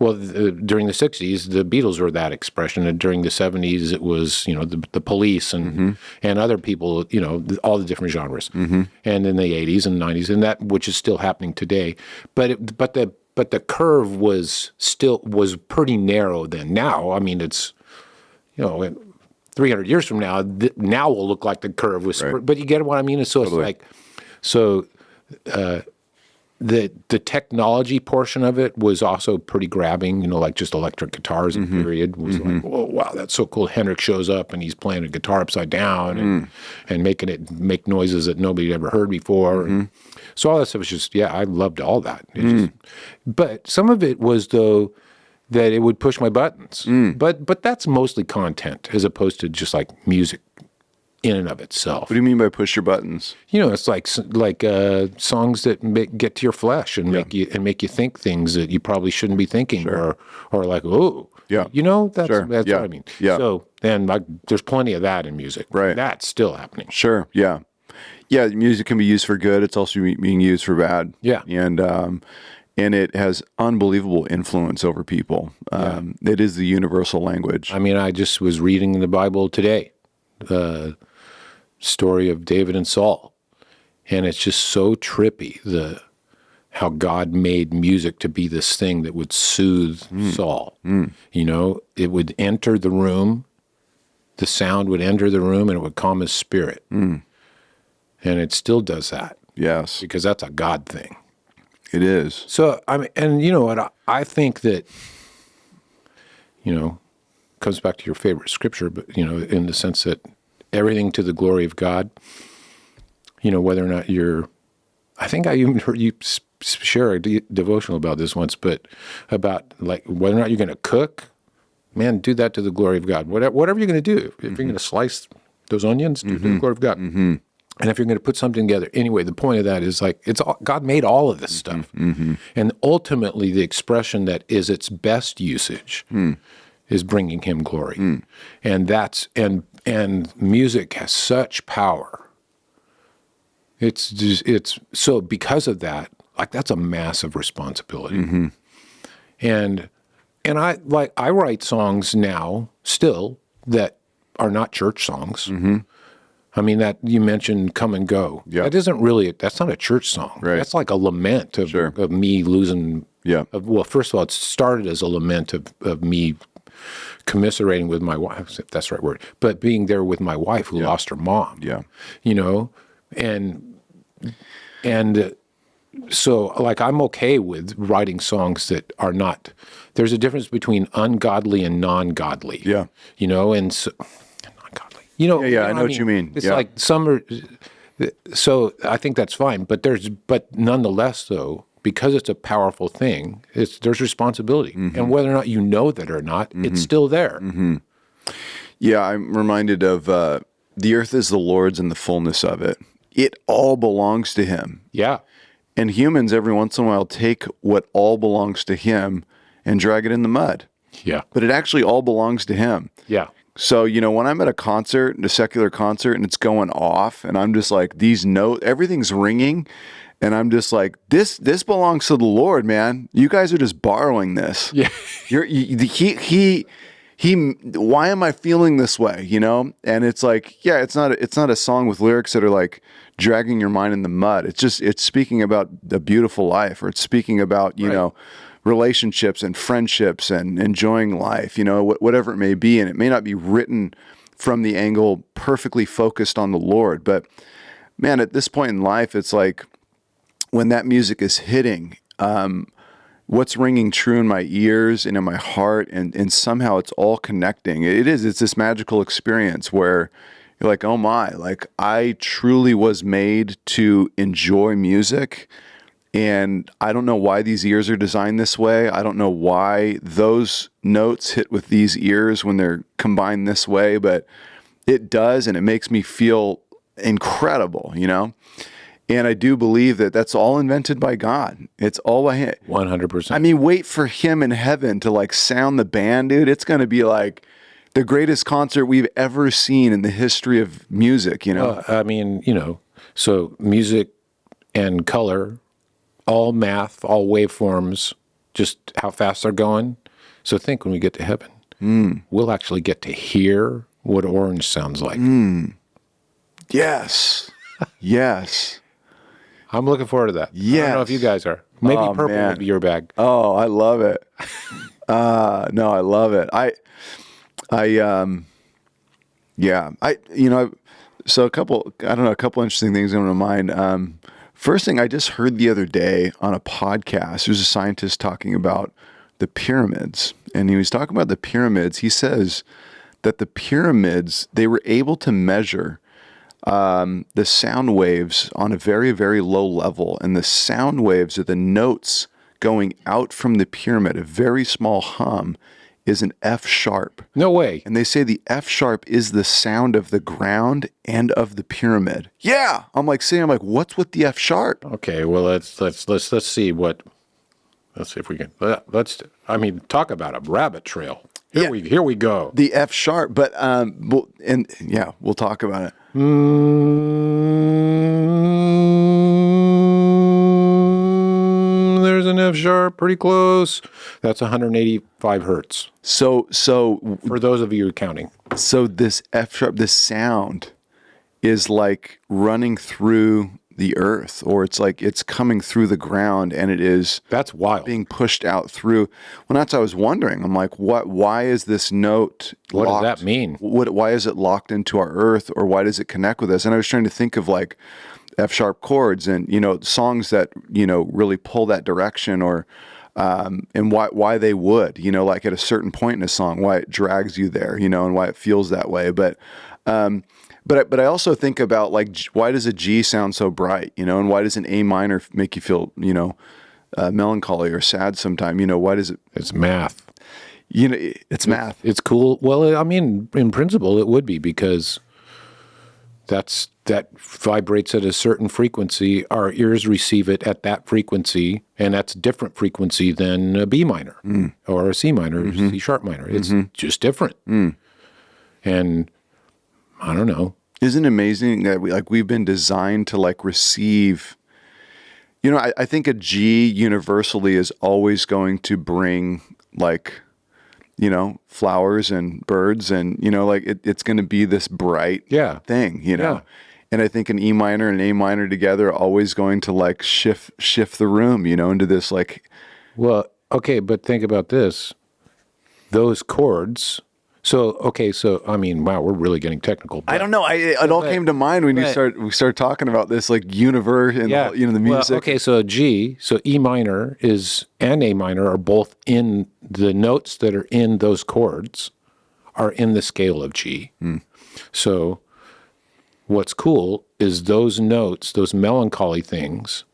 Well, during the 60s, the Beatles were that expression, and during the 70s, it was, you know, the Police and other people, you know, all the different genres. And in the 80s and 90s, and that, which is still happening today. But the curve was pretty narrow then. Now, I mean, it's, you know, 300 years from now, now will look like the curve was, right. But you get what I mean? So totally. It's like, so the technology portion of it was also pretty grabbing, you know, like just electric guitars in period was like, oh, wow, that's so cool. Hendrix shows up and he's playing a guitar upside down and making it make noises that nobody had ever heard before. And so all that stuff was just, yeah, I loved all that. But some of it was, though, that it would push my buttons. But that's mostly content as opposed to just like music in and of itself. What do you mean by push your buttons? You know, it's like songs that get to your flesh and make you think things that you probably shouldn't be thinking, or like, oh, yeah, you know, that's what I mean. Yeah. So then, like, there's plenty of that in music. Right. That's still happening. Sure. Yeah. Yeah. Music can be used for good. It's also being used for bad. Yeah. And it has unbelievable influence over people. It is the universal language. I mean, I just was reading the Bible today, the story of David and Saul. And it's just so trippy, how God made music to be this thing that would soothe Saul. You know, it would enter the room, the sound would enter the room, and it would calm his spirit. And it still does that. Yes. Because that's a God thing. It is. So, I mean, and you know what, I think that, you know, comes back to your favorite scripture, but, you know, in the sense that everything to the glory of God, you know, whether or not I think I even heard you share a devotional about this once, but about like whether or not you're going to cook, man, do that to the glory of God. Whatever you're going to do, if you're going to slice those onions, do it to the glory of God. And if you're going to put something together, anyway, the point of that is like God made all of this stuff, and ultimately the expression that is its best usage is bringing Him glory, and music has such power. It's so because of that, like that's a massive responsibility, and I write songs now still that are not church songs. I mean, that you mentioned "Come and Go." Yeah. That's not a church song. Right. That's like a lament of me losing. Yeah. Well, first of all, it started as a lament of me commiserating with my wife, if that's the right word, but being there with my wife who lost her mom. Yeah. You know, and so like I'm okay with writing songs that are not. There's a difference between ungodly and non-godly. Yeah. You know, and so. You know, I know what you mean. It's like some are, so I think that's fine. But nonetheless, though, because it's a powerful thing, there's responsibility, and whether or not you know that or not, it's still there. Yeah, I'm reminded of the earth is the Lord's and the fullness of it. It all belongs to Him. Yeah, And humans every once in a while take what all belongs to Him and drag it in the mud. yeah, But it actually all belongs to Him. yeah. So, you know, when I'm at a secular concert, and it's going off, and I'm just like, these notes, everything's ringing, and I'm just like, this belongs to the Lord, man. You guys are just borrowing this. Yeah. Why am I feeling this way? You know? And it's like, yeah, it's not a song with lyrics that are like dragging your mind in the mud. It's speaking about a beautiful life, or it's speaking about, you know, relationships and friendships and enjoying life, you know, whatever it may be. And it may not be written from the angle perfectly focused on the Lord, but man, at this point in life, it's like when that music is hitting, what's ringing true in my ears and in my heart, and somehow it's all connecting. It's this magical experience where you're like, oh my, like I truly was made to enjoy music. And I don't know why these ears are designed this way. I don't know why those notes hit with these ears when they're combined this way, but it does, and it makes me feel incredible, you know? And I do believe that that's all invented by God. It's all by Him. 100%. I mean, wait for Him in heaven to like sound the band, dude. It's going to be like the greatest concert we've ever seen in the history of music, you know? I mean, you know, so music and color, all math, all waveforms, just how fast they're going. So think when we get to heaven, we'll actually get to hear what orange sounds like. Yes. Yes. I'm looking forward to that. Yes. I don't know if you guys are. Maybe purple man. will be your bag. Oh, I love it. No, I love it. So a couple interesting things come to mind. First thing I just heard the other day on a podcast, there's a scientist talking about the pyramids, and he was talking about the pyramids. He says that the pyramids, they were able to measure the sound waves on a very, very low level, and the sound waves are the notes going out from the pyramid, a very small hum, is an F sharp. No way. And they say the F sharp is the sound of the ground and of the pyramid. Yeah. I'm like, what's with the F sharp? Okay, well let's see if we can. Talk about a rabbit trail. Here we go. The F sharp, but we'll talk about it. There's an F sharp, pretty close. That's 185 hertz. So For those of you counting. So this F sharp, this sound is like running through the earth, or it's like it's coming through the ground and it is That's wild. being pushed out through. Well, that's what I was wondering. I'm like, why is this note What locked? does that mean? Why is it locked into our earth, or why does it connect with us? And I was trying to think of like F sharp chords and, songs that, really pull that direction, or and why they would, like at a certain point in a song, why it drags you there, and why it feels that way. But I also think about like, why does a G sound so bright, and why does an A minor make you feel, melancholy or sad sometime? Why does it? It's math. It's math. It's cool. Well, I mean, in principle, it would be, because that vibrates at a certain frequency. Our ears receive it at that frequency, and that's a different frequency than a B minor or a C minor, or C sharp minor. It's just different. And I don't know. Isn't it amazing that we've been designed to like receive? I think a G universally is always going to bring like, flowers and birds, and like it's going to be this bright thing, Yeah. And I think an E minor and an A minor together are always going to like shift the room, into this like. Well, okay, but think about this. Those chords. So I mean, wow, we're really getting technical. I don't know. It all came to mind when we started talking about this like universe and the music. Well, okay, so E minor and A minor are both in the notes that are in those chords are in the scale of G. So what's cool is those notes, those melancholy things,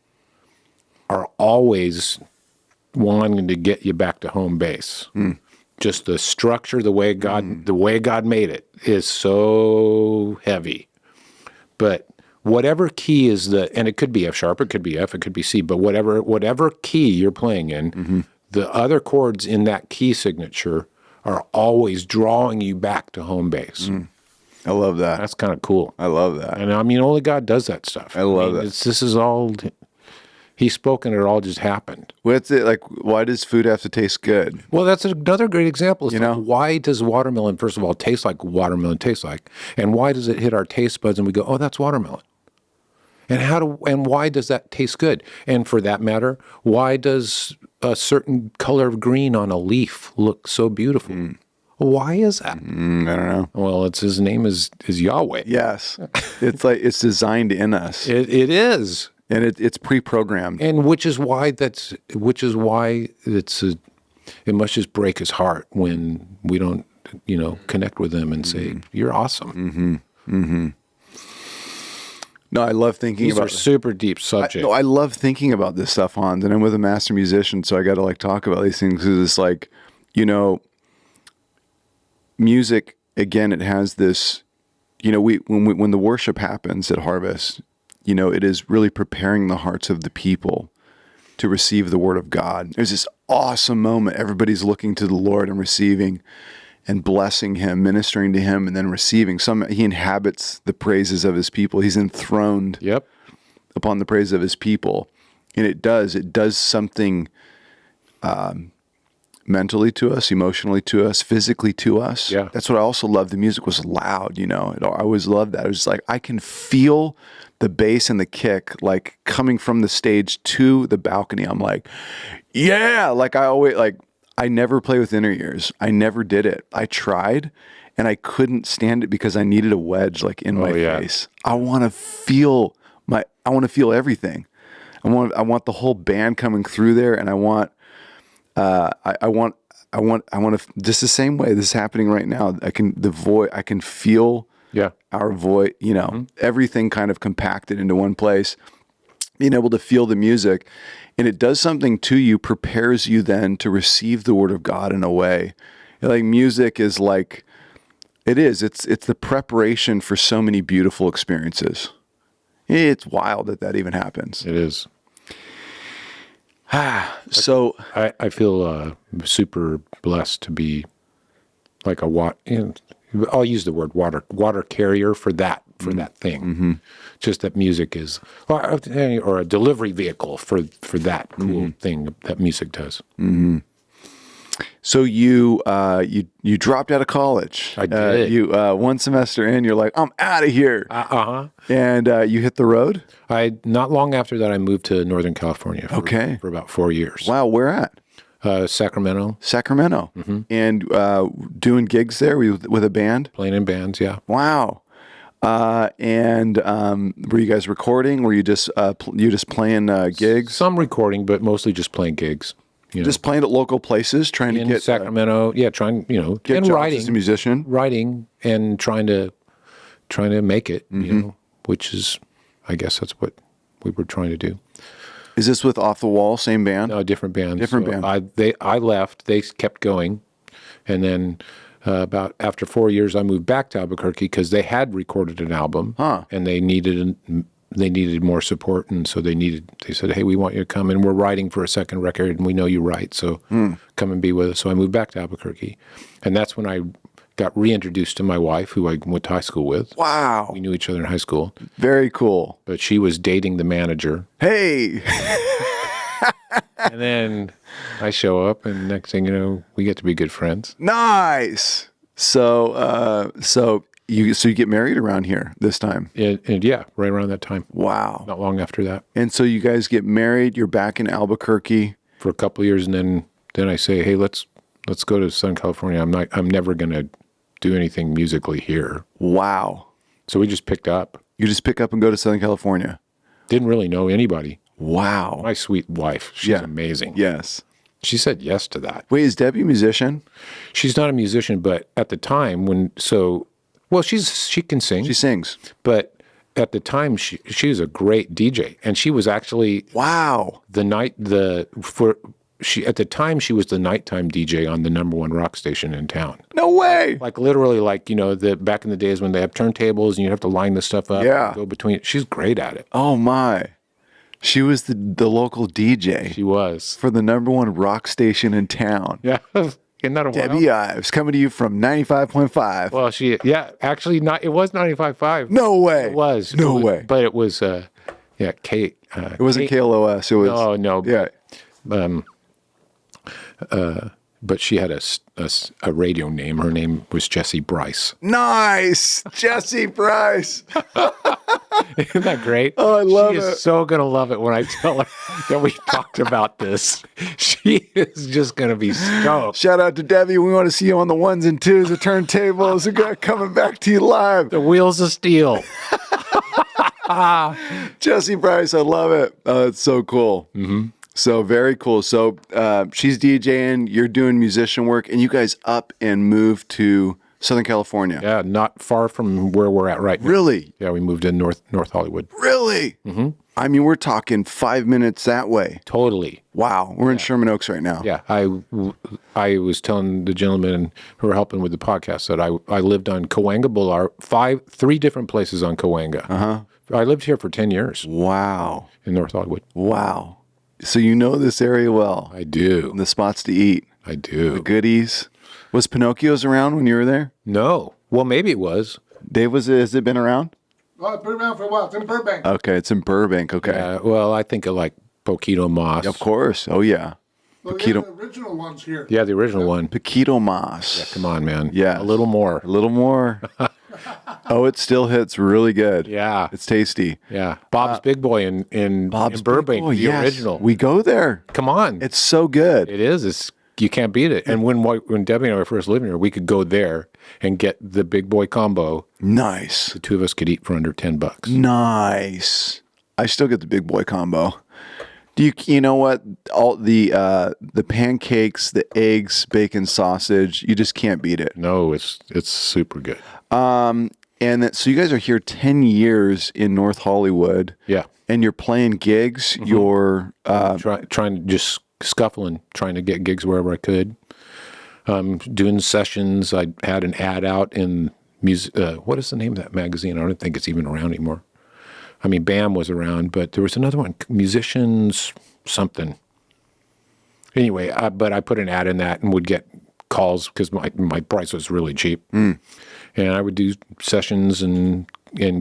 are always wanting to get you back to home base. Just the structure, the way God made it is so heavy. But whatever key is and it could be F sharp, it could be F, it could be C, but whatever key you're playing in, the other chords in that key signature are always drawing you back to home base. I love that. That's kind of cool. I love that. And I mean, only God does that stuff. I love that. This is all, He spoke and it all just happened. What's it like? Why does food have to taste good? Well, that's another great example. Why does watermelon, first of all, taste like watermelon tastes like? And why does it hit our taste buds and we go, oh, that's watermelon? And why does that taste good? And for that matter, why does a certain color of green on a leaf look so beautiful? Why is that? I don't know. Well, His name is Yahweh. Yes. It's like it's designed in us. It is. And it's pre-programmed. And which is why it must just break his heart when we don't, connect with him and say, you're awesome. No, I love thinking These about are super deep subjects. I love thinking about this stuff, Hans, and I'm with a master musician, so I got to like talk about these things. It's like, music, again, it has this, when the worship happens at Harvest, it is really preparing the hearts of the people to receive the word of God. There's this awesome moment. Everybody's looking to the Lord and receiving and blessing him, ministering to him, and then receiving. He inhabits the praises of his people. He's enthroned upon the praise of his people. And it does something mentally to us, emotionally to us, physically to us. Yeah. That's what I also love. The music was loud, I always loved that. It was like, I can feel the bass and the kick, like coming from the stage to the balcony. I'm like, yeah, like I never play with inner ears. I never did it. I tried and I couldn't stand it because I needed a wedge like in my face. I want to feel everything. I want the whole band coming through there, and I want to just the same way this is happening right now. I can feel our voice, everything kind of compacted into one place, being able to feel the music, and it does something to you, prepares you then to receive the word of God in a way. Like music is like, it's the preparation for so many beautiful experiences. It's wild that even happens. It is. So I feel super blessed to be like I'll use the word water carrier for that thing. Just that music is, or a delivery vehicle for that cool thing that music does. So you dropped out of college. I did. You one semester in, you're like, I'm out of here. And you hit the road. Not long after that, I moved to Northern California. For about 4 years. Wow, where at? Sacramento. Sacramento. And doing gigs there with a band. Playing in bands, yeah. Wow. And were you guys recording? Were you just playing gigs? Some recording, but mostly just playing gigs. Just playing at local places, trying to get Sacramento. Trying get and jobs writing as a musician, writing and trying to make it. Which is, I guess that's what we were trying to do. Is this with Off the Wall, same band? No, different band. Band. I left. They kept going, and then about after 4 years, I moved back to Albuquerque because they had recorded an album, and they needed more support, and so they said, hey, we want you to come, and we're writing for a second record, and we know you write, so come and be with us. So I moved back to Albuquerque, and that's when I got reintroduced to my wife, who I went to high school with. Wow. We knew each other in high school. Very cool. But she was dating the manager. Hey! And then I show up, and next thing you know, we get to be good friends. Nice. So you get married around here this time? And yeah, right around that time. Wow. Not long after that. And so you guys get married. You're back in Albuquerque for a couple of years, and then I say, hey, let's go to Southern California. I'm never gonna do anything musically here. Wow. So we just picked up. You just pick up and go to Southern California. Didn't really know anybody. Wow. My sweet wife. She's amazing. Yes. She said yes to that. Wait, is Debbie a musician? She's not a musician, but at the time she can sing. She sings. But at the time she was a great DJ, and she was actually at the time she was the nighttime DJ on the #1 rock station in town. No way. Like literally, back in the days when they have turntables and you have to line this stuff up. Yeah. And go between. She's great at it. Oh my. She was the local DJ. She was. For the #1 rock station in town. Yeah. Isn't that a Debbie Ives coming to you from 95.5. Well, actually it was 95.5. No way. It was. No way. But it was, Kate. It wasn't KLOS. It was. No. Yeah. But she had a radio name. Her name was Jessie Bryce. Nice. Jessie Bryce. Isn't that great? Oh, I love it. She is so going to love it when I tell her that we talked about this. She is just going to be stoked. Shout out to Debbie. We want to see you on the ones and twos, the turntables. We're coming back to you live. The wheels of steel. Jessie Bryce, I love it. It's so cool. Mm-hmm. So very cool. So she's DJing, you're doing musician work, and you guys up and moved to Southern California. Yeah, not far from where we're at right now. Really? Yeah, we moved to North Hollywood. Really? Mm-hmm. I mean, we're talking 5 minutes that way. Totally. Wow. We're in Sherman Oaks right now. Yeah. I was telling the gentleman who were helping with the podcast that I lived on Cahuenga Boulevard, 3 different places on Cahuenga. Uh-huh. I lived here for 10 years. Wow. In North Hollywood. Wow. So you know this area well. I do. The spots to eat. I do. The goodies. Was Pinocchio's around when you were there? No. Well, maybe it was. Dave, has it been around? Oh, it's been around for a while. It's in Burbank. Okay, it's in Burbank. Okay. Yeah, well, I think of like Poquito Mas. Of course. Oh, yeah. Well, yeah, the original one's here. Yeah, the original one. Poquito Mas. Yeah, come on, man. Yeah. A little more. A little more. Oh, it still hits really good. Yeah. It's tasty. Yeah. Bob's Big Boy in Burbank, Boy, the original. We go there. Come on. It's so good. It is. You can't beat it. And when Debbie and I were first living here, we could go there and get the Big Boy combo. Nice. The two of us could eat for under $10. Nice. I still get the Big Boy combo. You know what? All the pancakes, the eggs, bacon, sausage, you just can't beat it. No, it's super good. So you guys are here 10 years in North Hollywood. Yeah. And you're playing gigs. Mm-hmm. You're trying to just scuffling, trying to get gigs wherever I could. Doing sessions. I had an ad out in music. What is the name of that magazine? I don't think it's even around anymore. I mean, BAM was around, but there was another one, Musicians something. Anyway, but I put an ad in that and would get calls because my price was really cheap. Mm. And I would do sessions and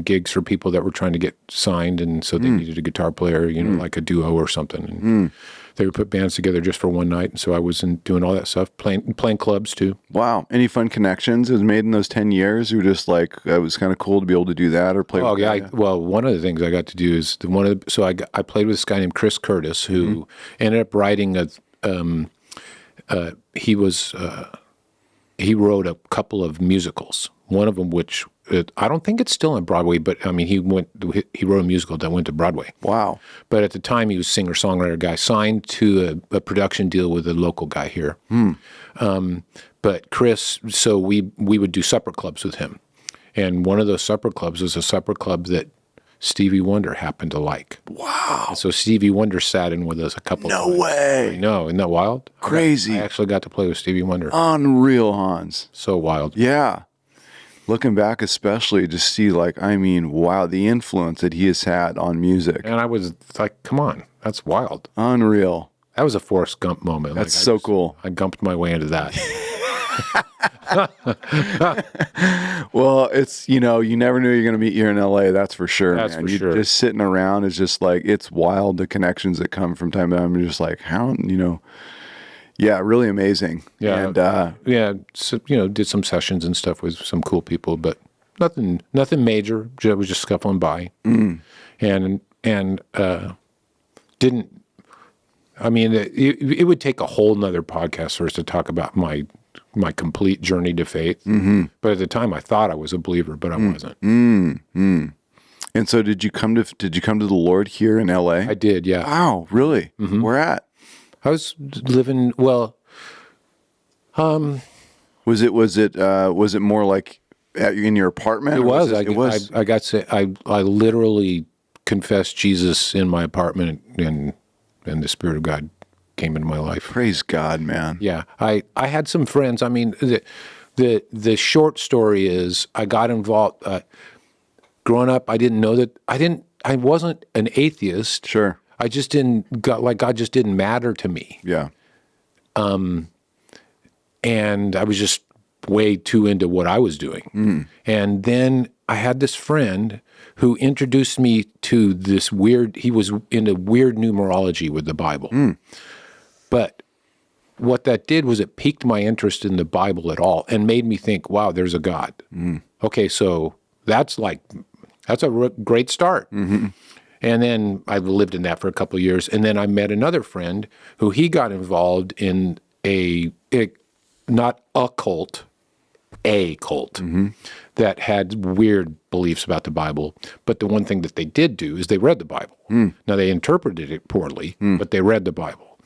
gigs for people that were trying to get signed, and so they needed a guitar player, like a duo or something. And they would put bands together just for one night. And so I was doing all that stuff, playing clubs too. Wow. Any fun connections it was made in those 10 years? You were just like, it was kind of cool to be able to do that or play with yeah. Well, one of the things I got to do is I played with this guy named Chris Curtis, who ended up writing he wrote a couple of musicals. One of them, which I don't think it's still on Broadway, but I mean, he wrote a musical that went to Broadway. Wow. But at the time, he was a singer-songwriter guy, signed to a production deal with a local guy here. But Chris, so we would do supper clubs with him. And one of those supper clubs was a supper club that Stevie Wonder happened to like. Wow. And so Stevie Wonder sat in with us a couple of times. No way. No, isn't that wild? Crazy. I actually got to play with Stevie Wonder. Unreal, Hans. So wild. Yeah. Looking back especially to see wow, the influence that he has had on music. And I was like, come on, that's wild. Unreal. That was a Forrest Gump moment. That's so cool. I gumped my way into that. Well, it's, you never knew you're going to meet here in LA. That's for sure. That's man. for sure. Just sitting around is just like, it's wild. The connections that come from time to time. You're just like, how, yeah, really amazing. Yeah. And, so, did some sessions and stuff with some cool people, but nothing major. It was just scuffling by. And didn't, I mean, it would take a whole nother podcast for us to talk about my complete journey to faith. But at the time, I thought I was a believer, but I wasn't. And so, did you come to the Lord here in LA? I did, yeah. Wow, really? Where at? I was living was it more like in your apartment? It was. It was. I got to. I literally confessed Jesus in my apartment, and the Spirit of God came into my life. Praise God, man. Yeah, I had some friends. I mean, the short story is I got involved. Growing up, I didn't know that I wasn't an atheist. Sure. I just God just didn't matter to me. Yeah. And I was just way too into what I was doing. And then I had this friend who introduced me to this he was into weird numerology with the Bible. But what that did was it piqued my interest in the Bible at all and made me think, wow, there's a God. Okay, so that's a great start. And then I lived in that for a couple of years. And then I met another friend who he got involved in not a cult, a cult that had weird beliefs about the Bible. But the one thing that they did do is they read the Bible. Now, they interpreted it poorly, but they read the Bible.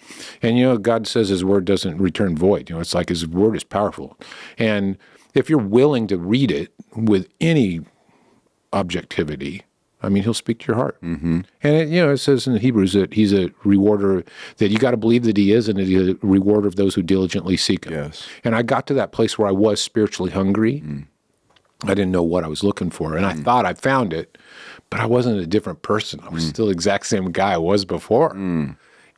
And, God says his word doesn't return void. It's like his word is powerful. And if you're willing to read it with any objectivity, I mean, he'll speak to your heart. And, it says in Hebrews that he's a rewarder, that you got to believe that he is, and that he's a rewarder of those who diligently seek him. Yes. And I got to that place where I was spiritually hungry. I didn't know what I was looking for, and I thought I found it, but I wasn't a different person. I was still the exact same guy I was before.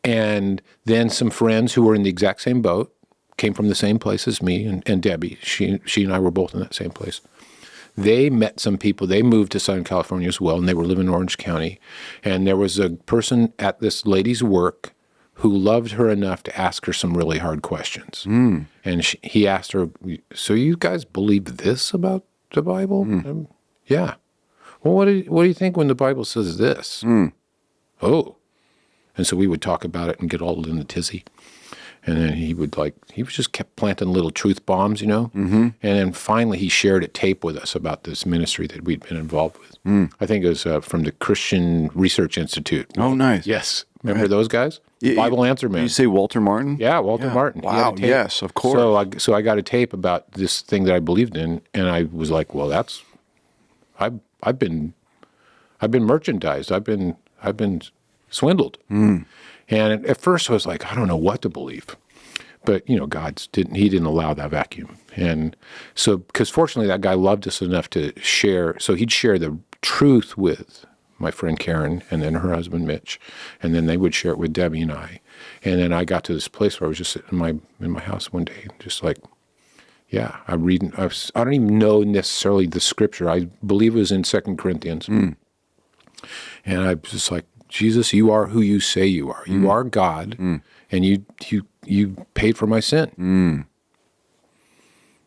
And then some friends who were in the exact same boat, came from the same place as me, and Debbie, she and I were both in that same place. They met some people. They moved to Southern California as well, and they were living in Orange County. And there was a person at this lady's work who loved her enough to ask her some really hard questions. And he asked her, so you guys believe this about the Bible? Yeah. Well, what do you think when the Bible says this? Oh. And so we would talk about it and get all in the tizzy. And then he just kept planting little truth bombs, And then finally he shared a tape with us about this ministry that we'd been involved with. I think it was from the Christian Research Institute. Oh, nice. Yes. Remember those guys? Bible Answer Man. You say Walter Martin? Yeah, Walter Martin. Wow, yes, of course. So I got a tape about this thing that I believed in, and I was like, well, I've been merchandised. I've been swindled. And at first I was like, I don't know what to believe. But, God didn't allow that vacuum. And so, because fortunately that guy loved us enough to share, so he'd share the truth with my friend Karen and then her husband Mitch, and then they would share it with Debbie and I. And then I got to this place where I was just sitting in my house one day, just like, yeah, I'm reading, I don't even know necessarily the scripture. I believe it was in 2 Corinthians. And I was just like, Jesus, you are who you say you are. You are God, and you paid for my sin.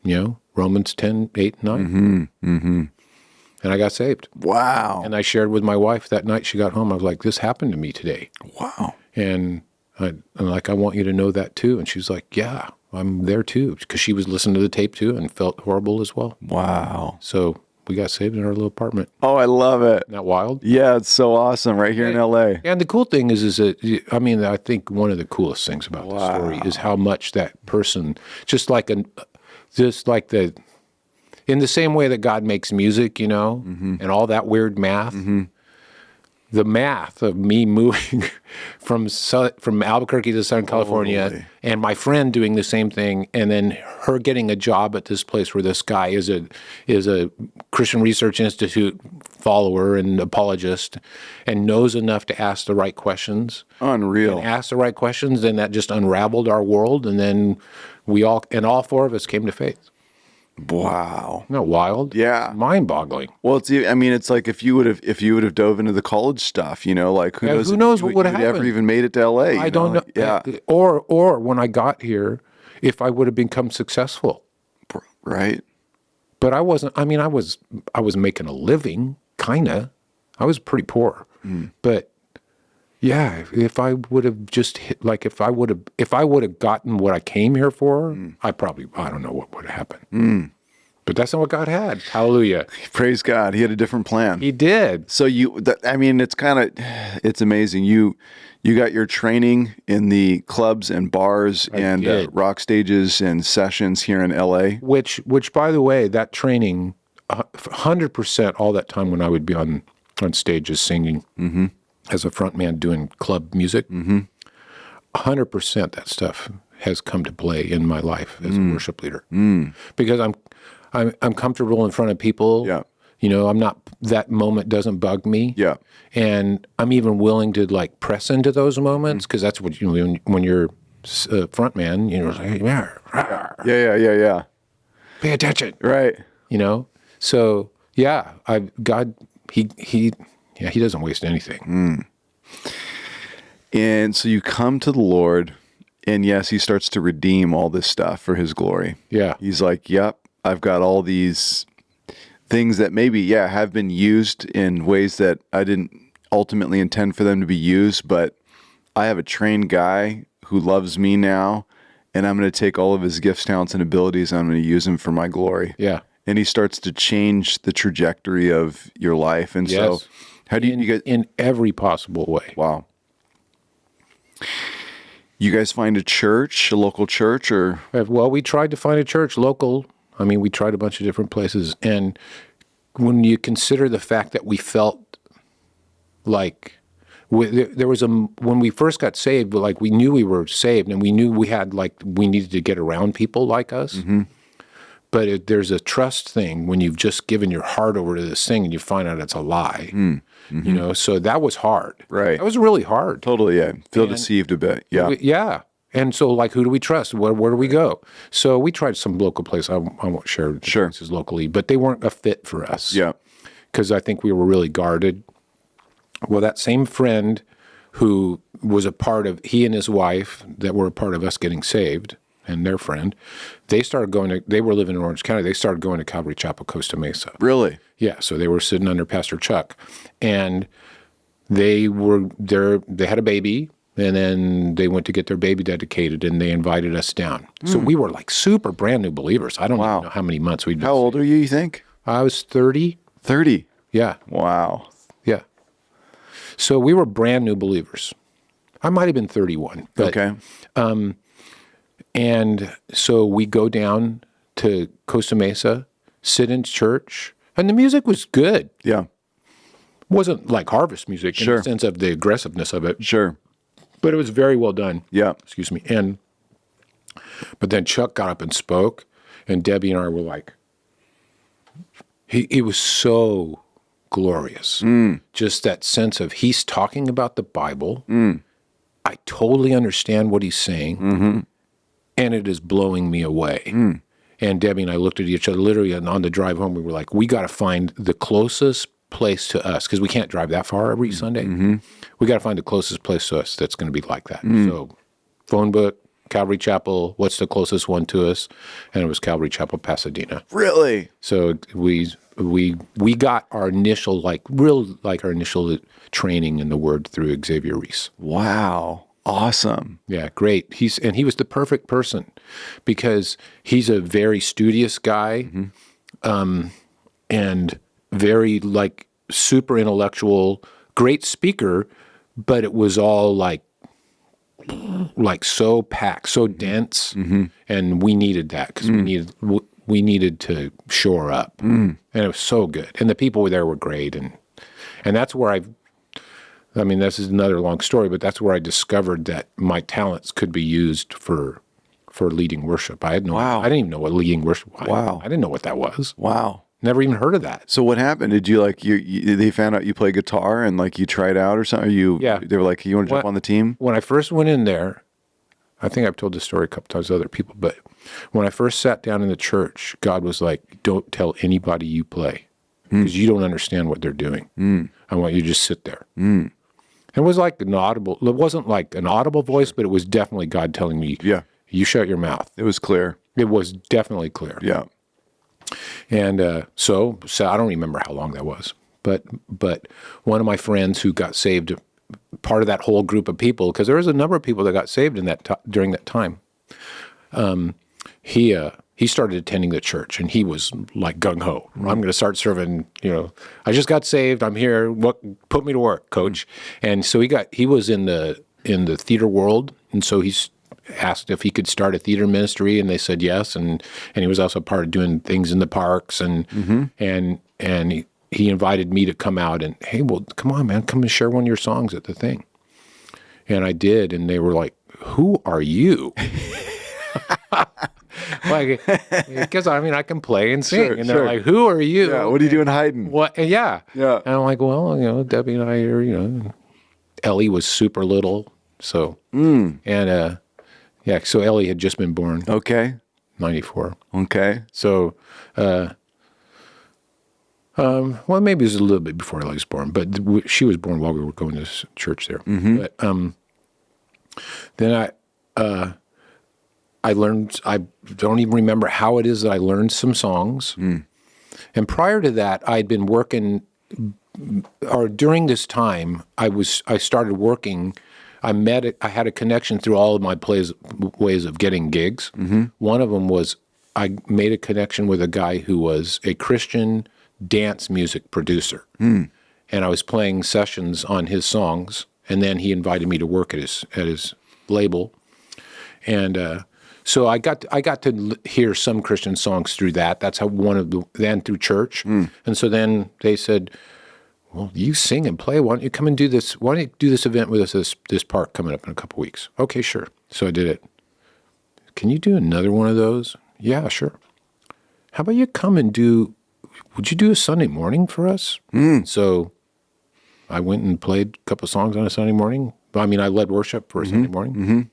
You know, Romans 10:8-9. And I got saved. Wow. And I shared with my wife that night she got home. I was like, this happened to me today. Wow. And I'm like, I want you to know that too. And she's like, yeah, I'm there too. Because she was listening to the tape too and felt horrible as well. Wow. So we got saved in our little apartment. Oh, I love it. Isn't that wild? Yeah, it's so awesome right here in LA. And the cool thing is that, I mean, I think one of the coolest things about the story is how much that person, in the same way that God makes music, you know, and all that weird math, the math of me moving from Albuquerque to Southern California and my friend doing the same thing, and then her getting a job at this place where this guy is a Christian Research Institute follower and apologist and knows enough to ask the right questions. Unreal. And ask the right questions, then that just unraveled our world, and then all four of us came to faith. Wow. Isn't that wild? Yeah. It's mind-boggling. Well, it's like if you would have dove into the college stuff, you know, like who knows what would have happened? Ever even made it to LA. I don't know. Yeah. Or when I got here, if I would have become successful. Right. But I wasn't. I mean, I was making a living, kind of. I was pretty poor. But yeah, if I would have just hit, like if I would have gotten what I came here for, I don't know what would have happened. But that's not what God had. Hallelujah. Praise God. He had a different plan. He did. So it's amazing. You got your training in the clubs and bars and rock stages and sessions here in LA. Which by the way, that training, 100% all that time when I would be on stages singing as a front man doing club music, 100% that stuff has come to play in my life as a worship leader. Because I'm comfortable in front of people. Yeah. You know, I'm not, that moment doesn't bug me. Yeah. And I'm even willing to like press into those moments because that's what when you're a front man, you know, like, Yeah. pay attention. Right. You know? So yeah, God, he doesn't waste anything. And so you come to the Lord, and yes, he starts to redeem all this stuff for his glory. Yeah. He's like, yep, I've got all these things that maybe, have been used in ways that I didn't ultimately intend for them to be used, but I have a trained guy who loves me now, and I'm going to take all of his gifts, talents, and abilities, and I'm going to use them for my glory. Yeah. And he starts to change the trajectory of your life. And so how do you guys... In every possible way. Wow. You guys find a local church, or? Well, we tried to find a church local. I mean, we tried a bunch of different places. And when you consider the fact that we felt like there was when we first got saved, like we knew we were saved and we knew we needed to get around people like us. But there's a trust thing when you've just given your heart over to this thing and you find out it's a lie, you know? So that was hard. Right. That was really hard. Totally, yeah. Feel deceived a bit, yeah. Yeah. And so, like, who do we trust? Where do we go? So we tried some local place. I won't share places locally, but they weren't a fit for us. Yeah. Because I think we were really guarded. Well, that same friend who was he and his wife that were a part of us getting saved, and their friend, they were living in Orange County. They started going to Calvary Chapel, Costa Mesa. Really? Yeah. So they were sitting under Pastor Chuck, and they were there. They had a baby, and then they went to get their baby dedicated, and they invited us down. So we were like super brand new believers. I don't even know how many months we'd been. How old are you think? I was 30. 30? Yeah. Wow. Yeah. So we were brand new believers. I might have been 31. But, okay. And so we go down to Costa Mesa, sit in church, and the music was good. Yeah. It wasn't like Harvest music in the sense of the aggressiveness of it. Sure. But it was very well done. Yeah. Excuse me. But then Chuck got up and spoke, and Debbie and I were like, it was so glorious. Just that sense of he's talking about the Bible. I totally understand what he's saying. And it is blowing me away. And Debbie and I looked at each other literally, and on the drive home, we were like, we got to find the closest place to us, because we can't drive that far every Sunday. We got to find the closest place to us that's going to be like that. So phone book, Calvary Chapel, what's the closest one to us? And it was Calvary Chapel, Pasadena. Really? So we got our initial, our initial training in the Word through Xavier Reese. Wow. Awesome. Yeah, great. He was the perfect person because he's a very studious guy, and very super intellectual, great speaker, but it was all like so packed, so dense, and we needed that because we needed to shore up, and it was so good, and the people there were great, and that's where this is another long story, but that's where I discovered that my talents could be used for leading worship. I didn't even know what leading worship was. Wow. I didn't know what that was. Wow. Never even heard of that. So what happened? Did you they found out you play guitar and you tried out or something? They were like, you want to jump on the team? When I first went in there, I think I've told this story a couple times to other people, but when I first sat down in the church, God was like, don't tell anybody you play because you don't understand what they're doing. I want you to just sit there. It was like it wasn't like an audible voice, but it was definitely God telling me, you shut your mouth. It was clear. It was definitely clear. Yeah. And so I don't remember how long that was, but one of my friends who got saved, part of that whole group of people, because there was a number of people that got saved in during that time. He started attending the church, and he was like gung ho. I'm going to start serving. I just got saved. I'm here. Put me to work, coach. And so he was in the theater world, and so he's asked if he could start a theater ministry, and they said yes. And he was also part of doing things in the parks, and he invited me to come out and, hey, well, come on, man, come and share one of your songs at the thing. And I did, and they were like, who are you? Because I can play and sing, and they're like, "Who are you? Yeah, what are you doing hiding?" What? Yeah. And I'm like, well, Debbie and I are, Elly was super little, so so Elly had just been born. Okay. 94. Okay. So, maybe it was a little bit before Elly was born, but she was born while we were going to church there. But then I learned, I don't even remember how it is that I learned some songs. And prior to that, I'd been working, or during this time, I started working. I had a connection through all of my ways of getting gigs. One of them was I made a connection with a guy who was a Christian dance music producer. And I was playing sessions on his songs, and then he invited me to work at his label. And so I got to hear some Christian songs through that. That's how then through church. And so then they said, well, you sing and play. Why don't you come and do this? Why don't you do this event with us, this park coming up in a couple weeks? Okay, sure. So I did it. Can you do another one of those? Yeah, sure. How about you come and would you do a Sunday morning for us? So I went and played a couple songs on a Sunday morning. I led worship for a Sunday morning.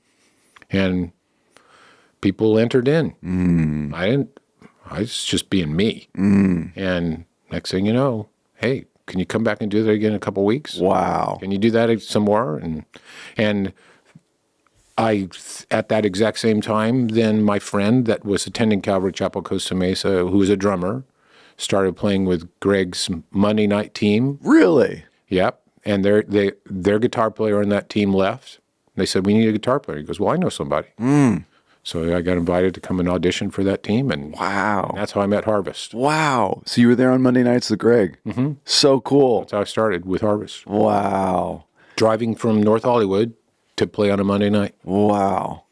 And people entered in. I was just being me. And next thing you know, hey, can you come back and do that again in a couple weeks? Wow. Can you do that some more? And I, at that exact same time, then my friend that was attending Calvary Chapel, Costa Mesa, who was a drummer, started playing with Greg's Monday night team. Really? Yep. And their guitar player on that team left. They said, we need a guitar player. He goes, well, I know somebody. So I got invited to come and audition for that team, and wow, that's how I met Harvest. Wow. So you were there on Monday nights with Greg. So cool. That's how I started with Harvest. Wow. Driving from North Hollywood to play on a Monday night. Wow.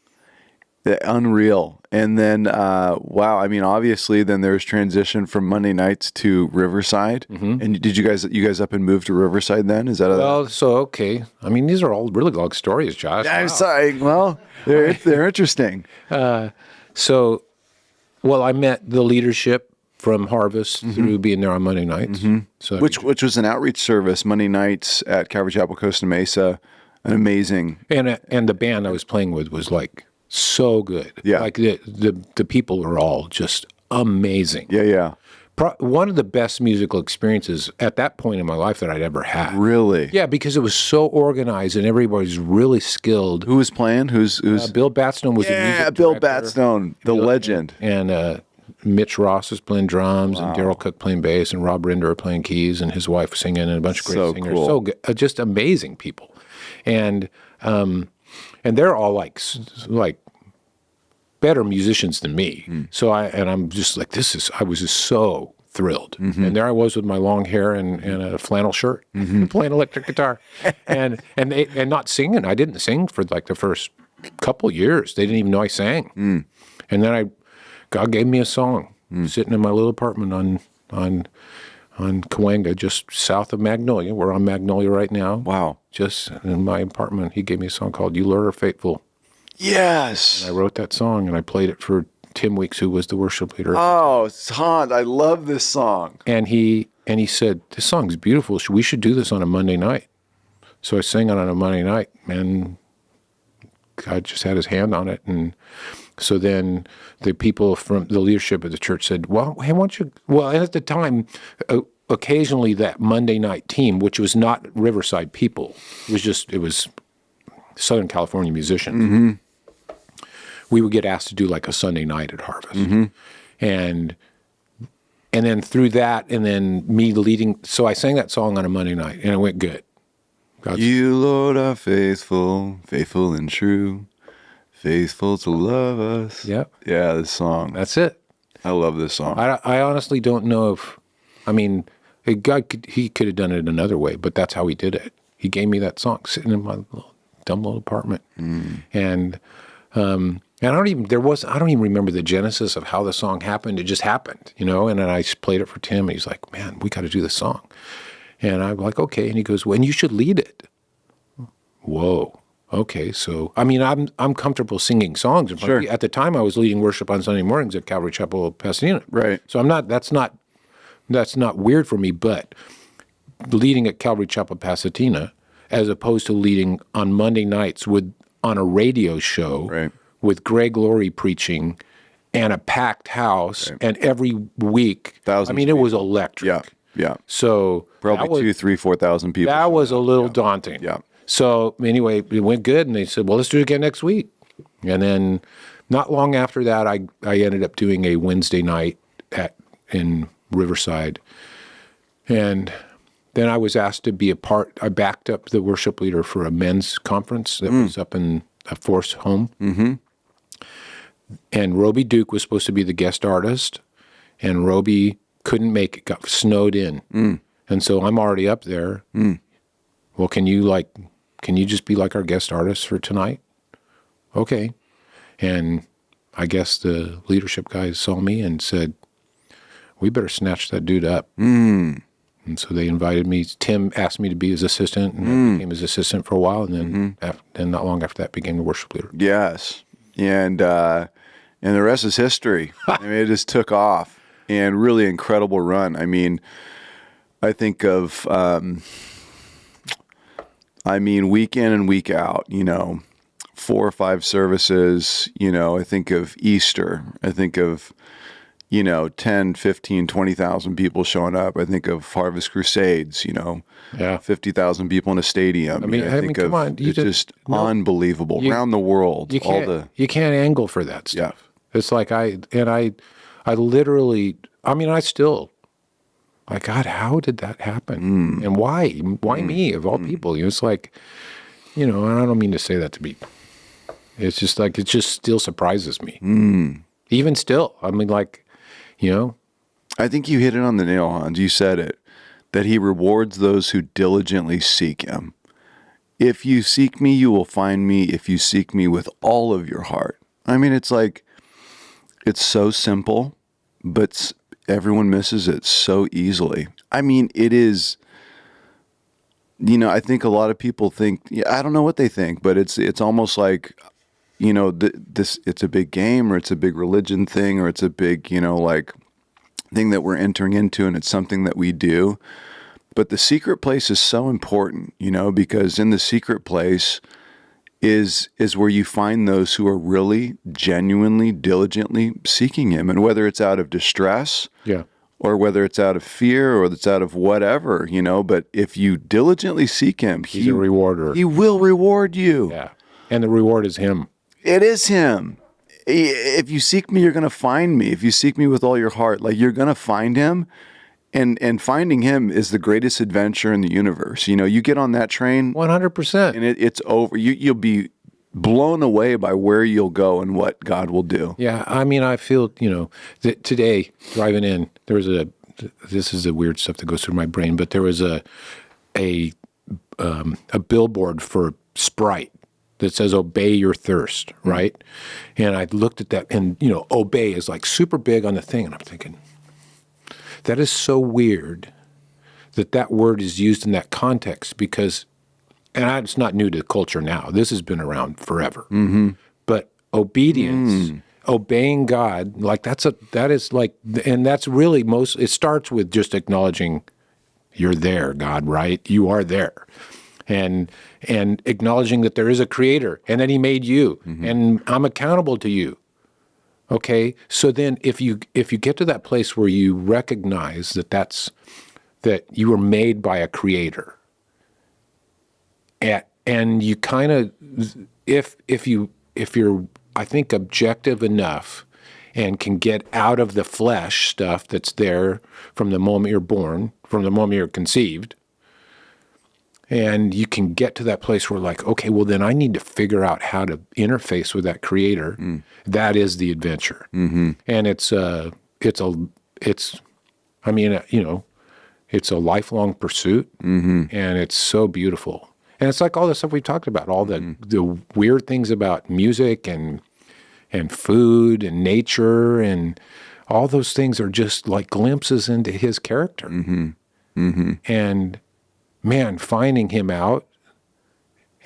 Unreal. And then, obviously then there's transition from Monday nights to Riverside. And did you guys up and move to Riverside then? Is that okay. These are all really long stories, Josh. I'm sorry. Well, they're interesting. I met the leadership from Harvest through being there on Monday nights. So which was an outreach service, Monday nights at Calvary Chapel, Costa Mesa. An amazing. And the band I was playing with was like so good. Yeah. Like the people are all just amazing. Yeah. one of the best musical experiences at that point in my life that I'd ever had. Really? Yeah, because it was so organized and everybody's really skilled. Who was playing? Who's Bill Batstone was the music Bill director. Batstone, the legend. And Mitch Ross was playing drums, and Daryl Cook playing bass, and Rob Rinder playing keys, and his wife was singing, and a bunch of great singers. Cool. So good, just amazing people, and they're all like better musicians than me. So I'm just like, I was just so thrilled. And there I was with my long hair and a flannel shirt, playing electric guitar, and not singing. I didn't sing for like the first couple years. They didn't even know I sang. And then God gave me a song, sitting in my little apartment on Cahuenga, just south of Magnolia. We're on Magnolia right now. Wow. Just in my apartment, he gave me a song called "You Lure Are Faithful." Yes. And I wrote that song, and I played it for Tim Weeks, who was the worship leader. Oh, Hanz, I love this song. And he said, "This song's beautiful. We should do this on a Monday night." So I sang it on a Monday night, and God just had his hand on it. And so then the people from the leadership of the church said, "Well, hey, why don't you?" Well, and at the time, occasionally that Monday night team, which was not Riverside people, it was Southern California musicians. We would get asked to do like a Sunday night at Harvest, and then through that, and then me leading. So I sang that song on a Monday night, and it went good. You, Lord, are faithful, faithful and true, faithful to love us. Yep. Yeah, this song. That's it. I love this song. I honestly don't know he could have done it another way, but that's how he did it. He gave me that song sitting in my dumb little apartment, and I don't even remember the genesis of how the song happened. It just happened, And then I played it for Tim, and he's like, "Man, we got to do this song." And I'm like, "Okay." And he goes, "Well, and you should lead it." Whoa. Okay. So, I'm comfortable singing songs. Sure. At the time, I was leading worship on Sunday mornings at Calvary Chapel, Pasadena. Right. So that's not weird for me, but leading at Calvary Chapel, Pasadena, as opposed to leading on Monday nights on a radio show with Greg Lauire preaching and a packed house, and every week, Thousands it was electric. Yeah. So Probably 2,000, 3,000, 4,000 people. that was a little daunting. Yeah. So anyway, it went good, and they said, "Well, let's do it again next week." And then not long after that, I ended up doing a Wednesday night in Riverside, and then I was asked to be I backed up the worship leader for a men's conference that was up in a Forest home. And Roby Duke was supposed to be the guest artist, and Roby couldn't make it, got snowed in. And so I'm already up there. Well, can you just be like our guest artist for tonight? Okay. And I guess the leadership guys saw me and said, "We better snatch that dude up." And so they invited me. Tim asked me to be his assistant, and I became his assistant for a while. And then not long after that, became the worship leader. Yes. And the rest is history. It just took off, and really incredible run. I think of, week in and week out, 4 or 5 services, I think of Easter. I think of, 10, 15, 20,000 people showing up. I think of Harvest Crusades, 50,000 people in a stadium. I think come on. It's just unbelievable. Around the world. You can't angle for that stuff. It's like I literally, I still, like, God, how did that happen? And why? Why me, of all people? It's like, and I don't mean to say that to be, it's just like, it just still surprises me. Even still. I think you hit it on the nail, Hanz. You said it, that he rewards those who diligently seek him. If you seek me, you will find me if you seek me with all of your heart. It's like, it's so simple, but everyone misses it so easily. It is, I think a lot of people think, I don't know what they think, but it's almost like, it's a big game, or it's a big religion thing, or it's a big, thing that we're entering into, and it's something that we do. But the secret place is so important, because in the secret place is where you find those who are really, genuinely, diligently seeking him. And whether it's out of distress, or whether it's out of fear or it's out of whatever, but if you diligently seek him, He's a rewarder. He will reward you. Yeah. And the reward is him. It is him. If you seek me, you're going to find me. If you seek me with all your heart, like you're going to find him. And finding him is the greatest adventure in the universe. You get on that train 100%. and it's over. You'll be blown away by where you'll go and what God will do. Yeah, I mean, I feel, that today, driving in, there was this is the weird stuff that goes through my brain, but there was a billboard for Sprite that says, obey your thirst, right? And I looked at that, and, obey is like super big on the thing, and I'm thinking, that is so weird that word is used in that context because, and it's not new to culture now. This has been around forever. Mm-hmm. But obedience, obeying God, like that is like, and that's really it starts with just acknowledging you're there, God, right? You are there. And acknowledging that there is a creator and that he made you and I'm accountable to you. Okay, so then if you get to that place where you recognize that you were made by a creator, and you kind of if you're I think objective enough and can get out of the flesh stuff that's there from the moment you're born, from the moment you're conceived, and you can get to that place where like, okay, well then I need to figure out how to interface with that creator. That is the adventure. Mm-hmm. And it's a lifelong pursuit, and it's so beautiful. And it's like all the stuff we talked about, all the weird things about music and food and nature and all those things are just like glimpses into his character. Mm-hmm. Mm-hmm. And man, finding him out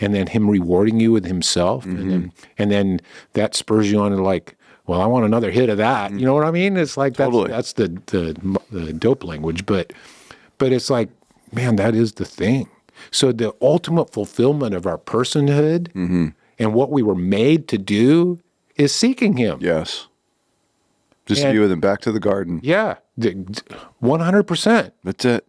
and then him rewarding you with himself, and then that spurs you on to like, well, I want another hit of that. You know what I mean? It's like that's the dope language, but it's like, man, that is the thing. So the ultimate fulfillment of our personhood and what we were made to do is seeking him. Yes. Just be with him. Back to the garden. Yeah, 100%. That's it.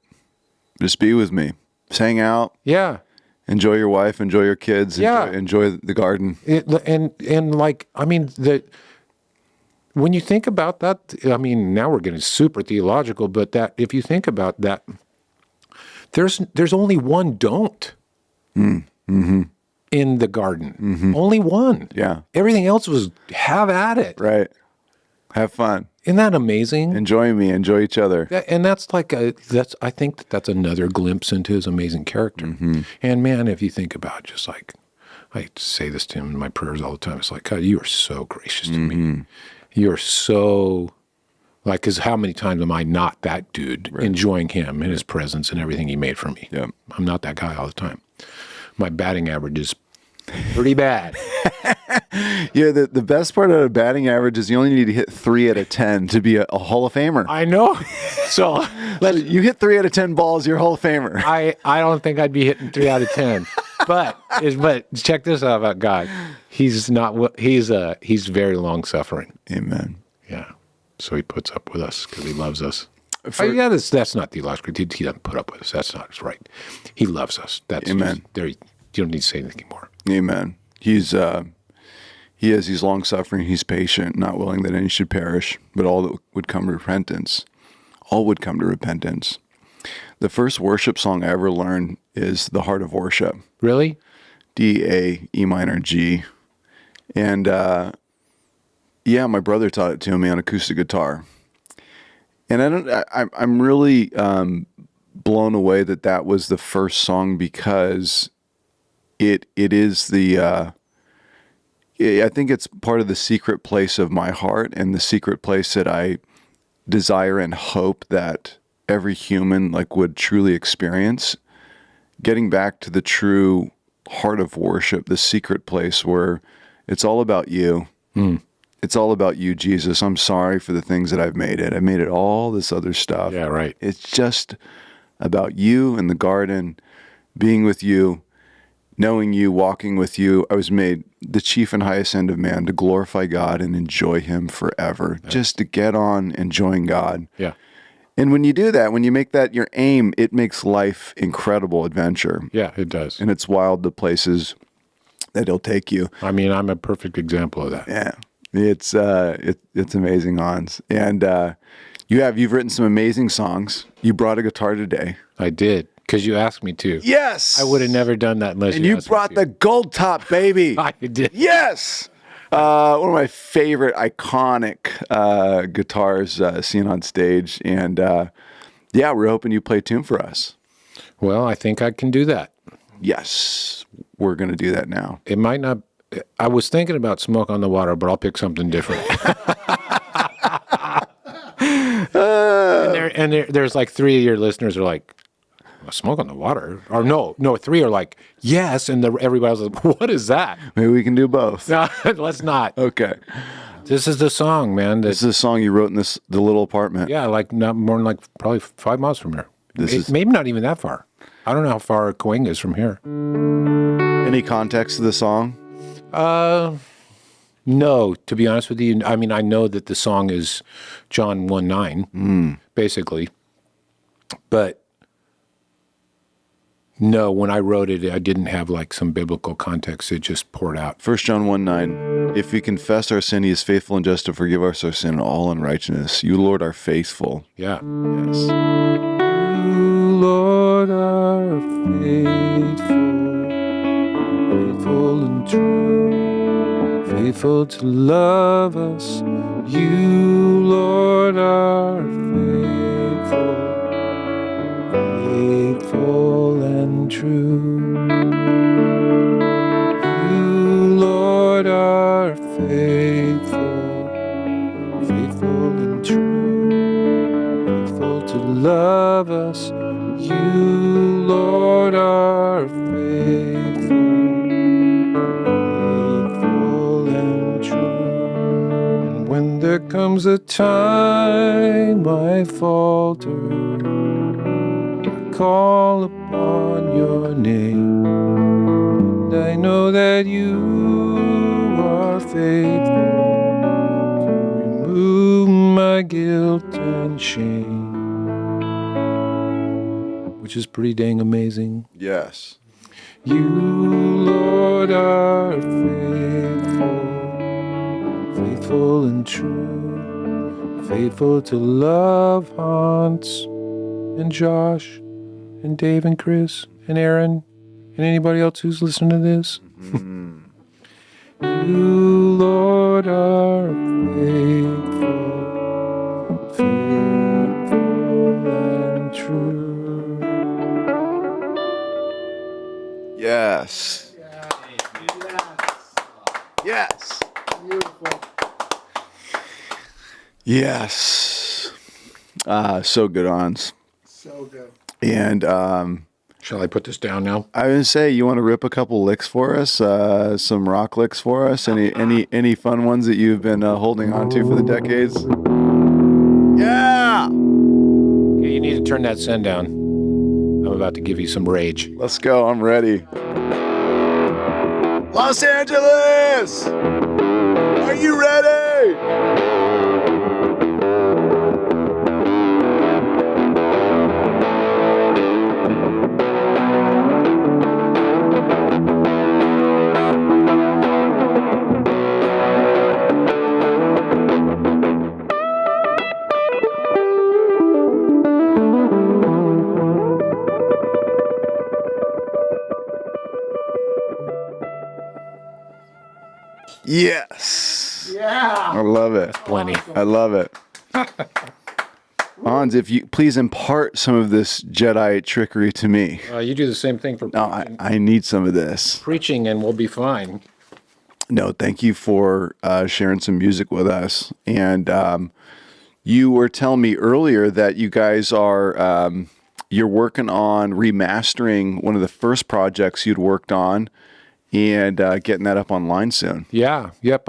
Just be with me. Just hang out. Yeah. Enjoy your wife. Enjoy your kids. Yeah. Enjoy the garden. And like, I mean, when you think about that, I mean, now we're getting super theological, but that if you think about that, there's only one don't in the garden. Only one. Yeah. Everything else was have at it. Right. Have fun. Isn't that amazing? Enjoy me. Enjoy each other. And that's like I think that's another glimpse into his amazing character. And man, if you think about just like, I say this to him in my prayers all the time. It's like, God, you are so gracious to me. You're so, like, because how many times am I not that dude, enjoying him and his presence and everything he made for me? Yeah. I'm not that guy all the time. My batting average is pretty bad. Yeah, the best part of a batting average is you only need to hit 3 out of 10 to be a Hall of Famer. I know. So you hit 3 out of 10 balls, you're a Hall of Famer. I don't think I'd be hitting 3 out of 10. But check this out about God. He's very long suffering. Amen. Yeah. So he puts up with us because he loves us. That's not theological. He doesn't put up with us. That's not right. He loves us. That's Amen. There. You don't need to say anything more. Amen. He's long suffering. He's patient, not willing that any should perish, but all that would come to repentance. All would come to repentance. The first worship song I ever learned is "The Heart of Worship." Really? D-A, E minor, G. And my brother taught it to me on acoustic guitar. And I'm really blown away that was the first song because it is I think it's part of the secret place of my heart and the secret place that I desire and hope that every human would truly experience. Getting back to the true heart of worship, the secret place where it's all about you. It's all about you, Jesus. I'm sorry for the things that I've made it. I made it all this other stuff. Yeah, right. It's just about you in the garden, being with you, knowing you, walking with you. I was made the chief and highest end of man to glorify God and enjoy him forever. Yeah. Just to get on enjoying God. Yeah. And when you do that, when you make that your aim, it makes life incredible adventure. Yeah, it does. And it's wild the places that it'll take you. I mean, I'm a perfect example of that. Yeah. It's amazing, Hans. And you've written some amazing songs. You brought a guitar today. I did, because you asked me to. Yes. I would have never done that unless And you you asked brought me the gold top, baby. I did. Yes. One of my favorite iconic guitars seen on stage. And we're hoping you play a tune for us. Well, I think I can do that. Yes. We're going to do that now. It might not. I was thinking about Smoke on the Water, but I'll pick something different. There's like 3 of your listeners are like, Smoke on the Water? Or no, 3 are like, yes, and everybody's like, what is that? Maybe we can do both. No, let's not. Okay. This is the song, man. This is a song you wrote in the little apartment. Yeah, like not more than like probably 5 miles from here. Maybe not even that far. I don't know how far Coing is from here. Any context to the song? No, to be honest with you. I mean, I know that the song is John 1:9, basically. But no, when I wrote it, I didn't have like some biblical context. It just poured out. 1 John 1:9. If we confess our sin, he is faithful and just to forgive us our sin and all unrighteousness. You, Lord, are faithful. Yeah. Yes. You, Lord, are faithful, faithful and true, faithful to love us. You, Lord, are faithful, faithful and true. You, Lord, are faithful, faithful and true, faithful to love us. You, Lord, are faithful, faithful and true. And when there comes a time I falter, I call upon your name, and I know that you are faithful to remove my guilt and shame. Which is pretty dang amazing. Yes. You, Lord, are faithful, faithful and true, faithful to love Hans and Josh and Dave and Chris and Aaron and anybody else who's listening to this. You, Lord, are faithful, faithful and true. Yes. Yes. Beautiful. Yes. So good, Hans. So good. And Shall I put this down now? I was gonna say, you want to rip a couple licks for us, some rock licks for us? Any fun ones that you've been holding on to for the decades? Yeah. Okay, you need to turn that send down. I'm about to give you some rage. Let's go. I'm ready. Los Angeles! Are you ready? Yes. Yeah. I love it. Plenty. I love it. Hans, if you please impart some of this Jedi trickery to me. You do the same thing for No, I need some of this. preaching and we'll be fine. No, thank you for sharing some music with us. And you were telling me earlier that you guys are you're working on remastering one of the first projects you'd worked on and getting that up online soon. Yeah. Yep.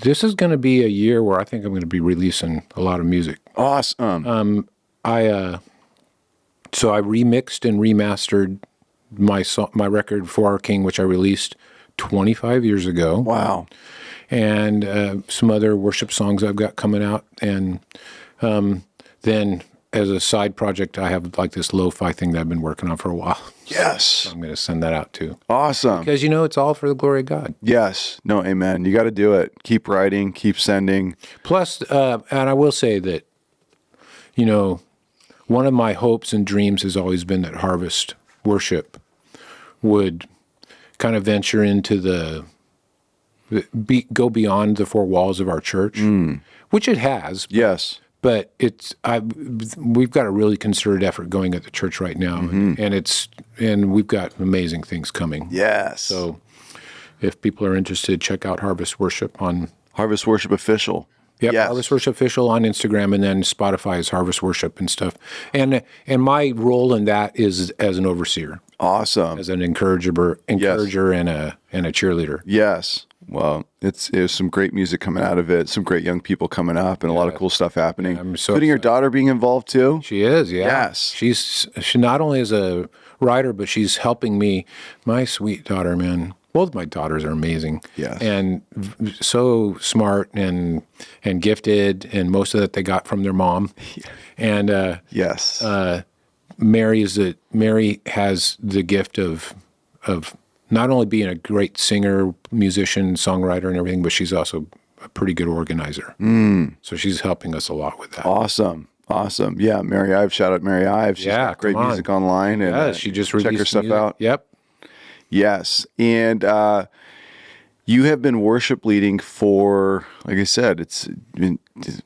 This is going to be a year where I think I'm going to be releasing a lot of music. Awesome. So I remixed and remastered my record For Our King, which I released 25 years ago. Wow. And some other worship songs I've got coming out. And then as a side project, I have like this lo-fi thing that I've been working on for a while. Yes. So I'm going to send that out too. Awesome. Because, it's all for the glory of God. Yes. No, amen. You got to do it. Keep writing, keep sending. Plus, and I will say that, one of my hopes and dreams has always been that Harvest Worship would kind of venture into go beyond the four walls of our church, which it has. Yes. But we've got a really concerted effort going at the church right now, and we've got amazing things coming. Yes. So if people are interested, check out Harvest Worship on Harvest Worship Official. Yep, Yes. Harvest Worship Official on Instagram, and then Spotify is Harvest Worship and stuff. And my role in that is as an overseer, Awesome. as an encourager and a cheerleader. Yes. Well, there's some great music coming out of it, some great young people coming up, and a lot of cool stuff happening. I'm so Including your excited. daughter being involved too. She is, yeah. Yes. She not only is a writer, but she's helping me. My sweet daughter, man. Both my daughters are amazing. Yes. And so smart and gifted, and most of that they got from their mom. And Yes. Mary has the gift of not only being a great singer, musician, songwriter, and everything, but she's also a pretty good organizer. So she's helping us a lot with that. Awesome. Yeah, Mary Ives. Shout out Mary Ives. She's got great come on. music online. And Yeah, she just check her released stuff music. out. Yep. Yes. And you have been worship leading for, like I said, it's been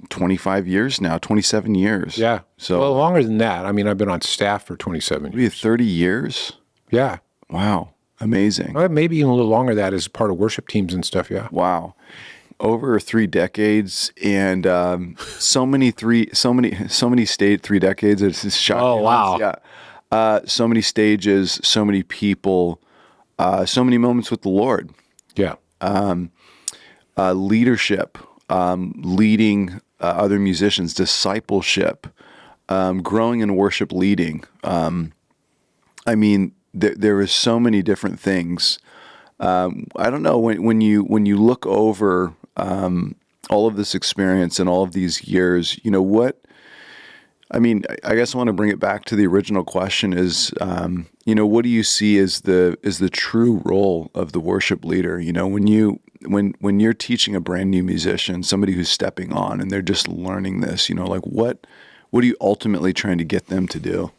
25 years now, 27 years. Yeah. So well, longer than that. I mean, I've been on staff for 27 years. maybe 30 years. Yeah. Wow. Amazing. Well, maybe even a little longer than that as part of worship teams and stuff, yeah. Wow. Over 3 decades and so many 3 decades. It's just shocking. Oh, wow. Yeah. So many stages, so many people, so many moments with the Lord. Yeah. Leadership, leading other musicians, discipleship, growing in worship leading. I mean, there is so many different things. I don't know, when you look over all of this experience and all of these years, I guess I want to bring it back to the original question is, what do you see as the true role of the worship leader? When you're teaching a brand new musician, somebody who's stepping on and they're just learning this, what are you ultimately trying to get them to do?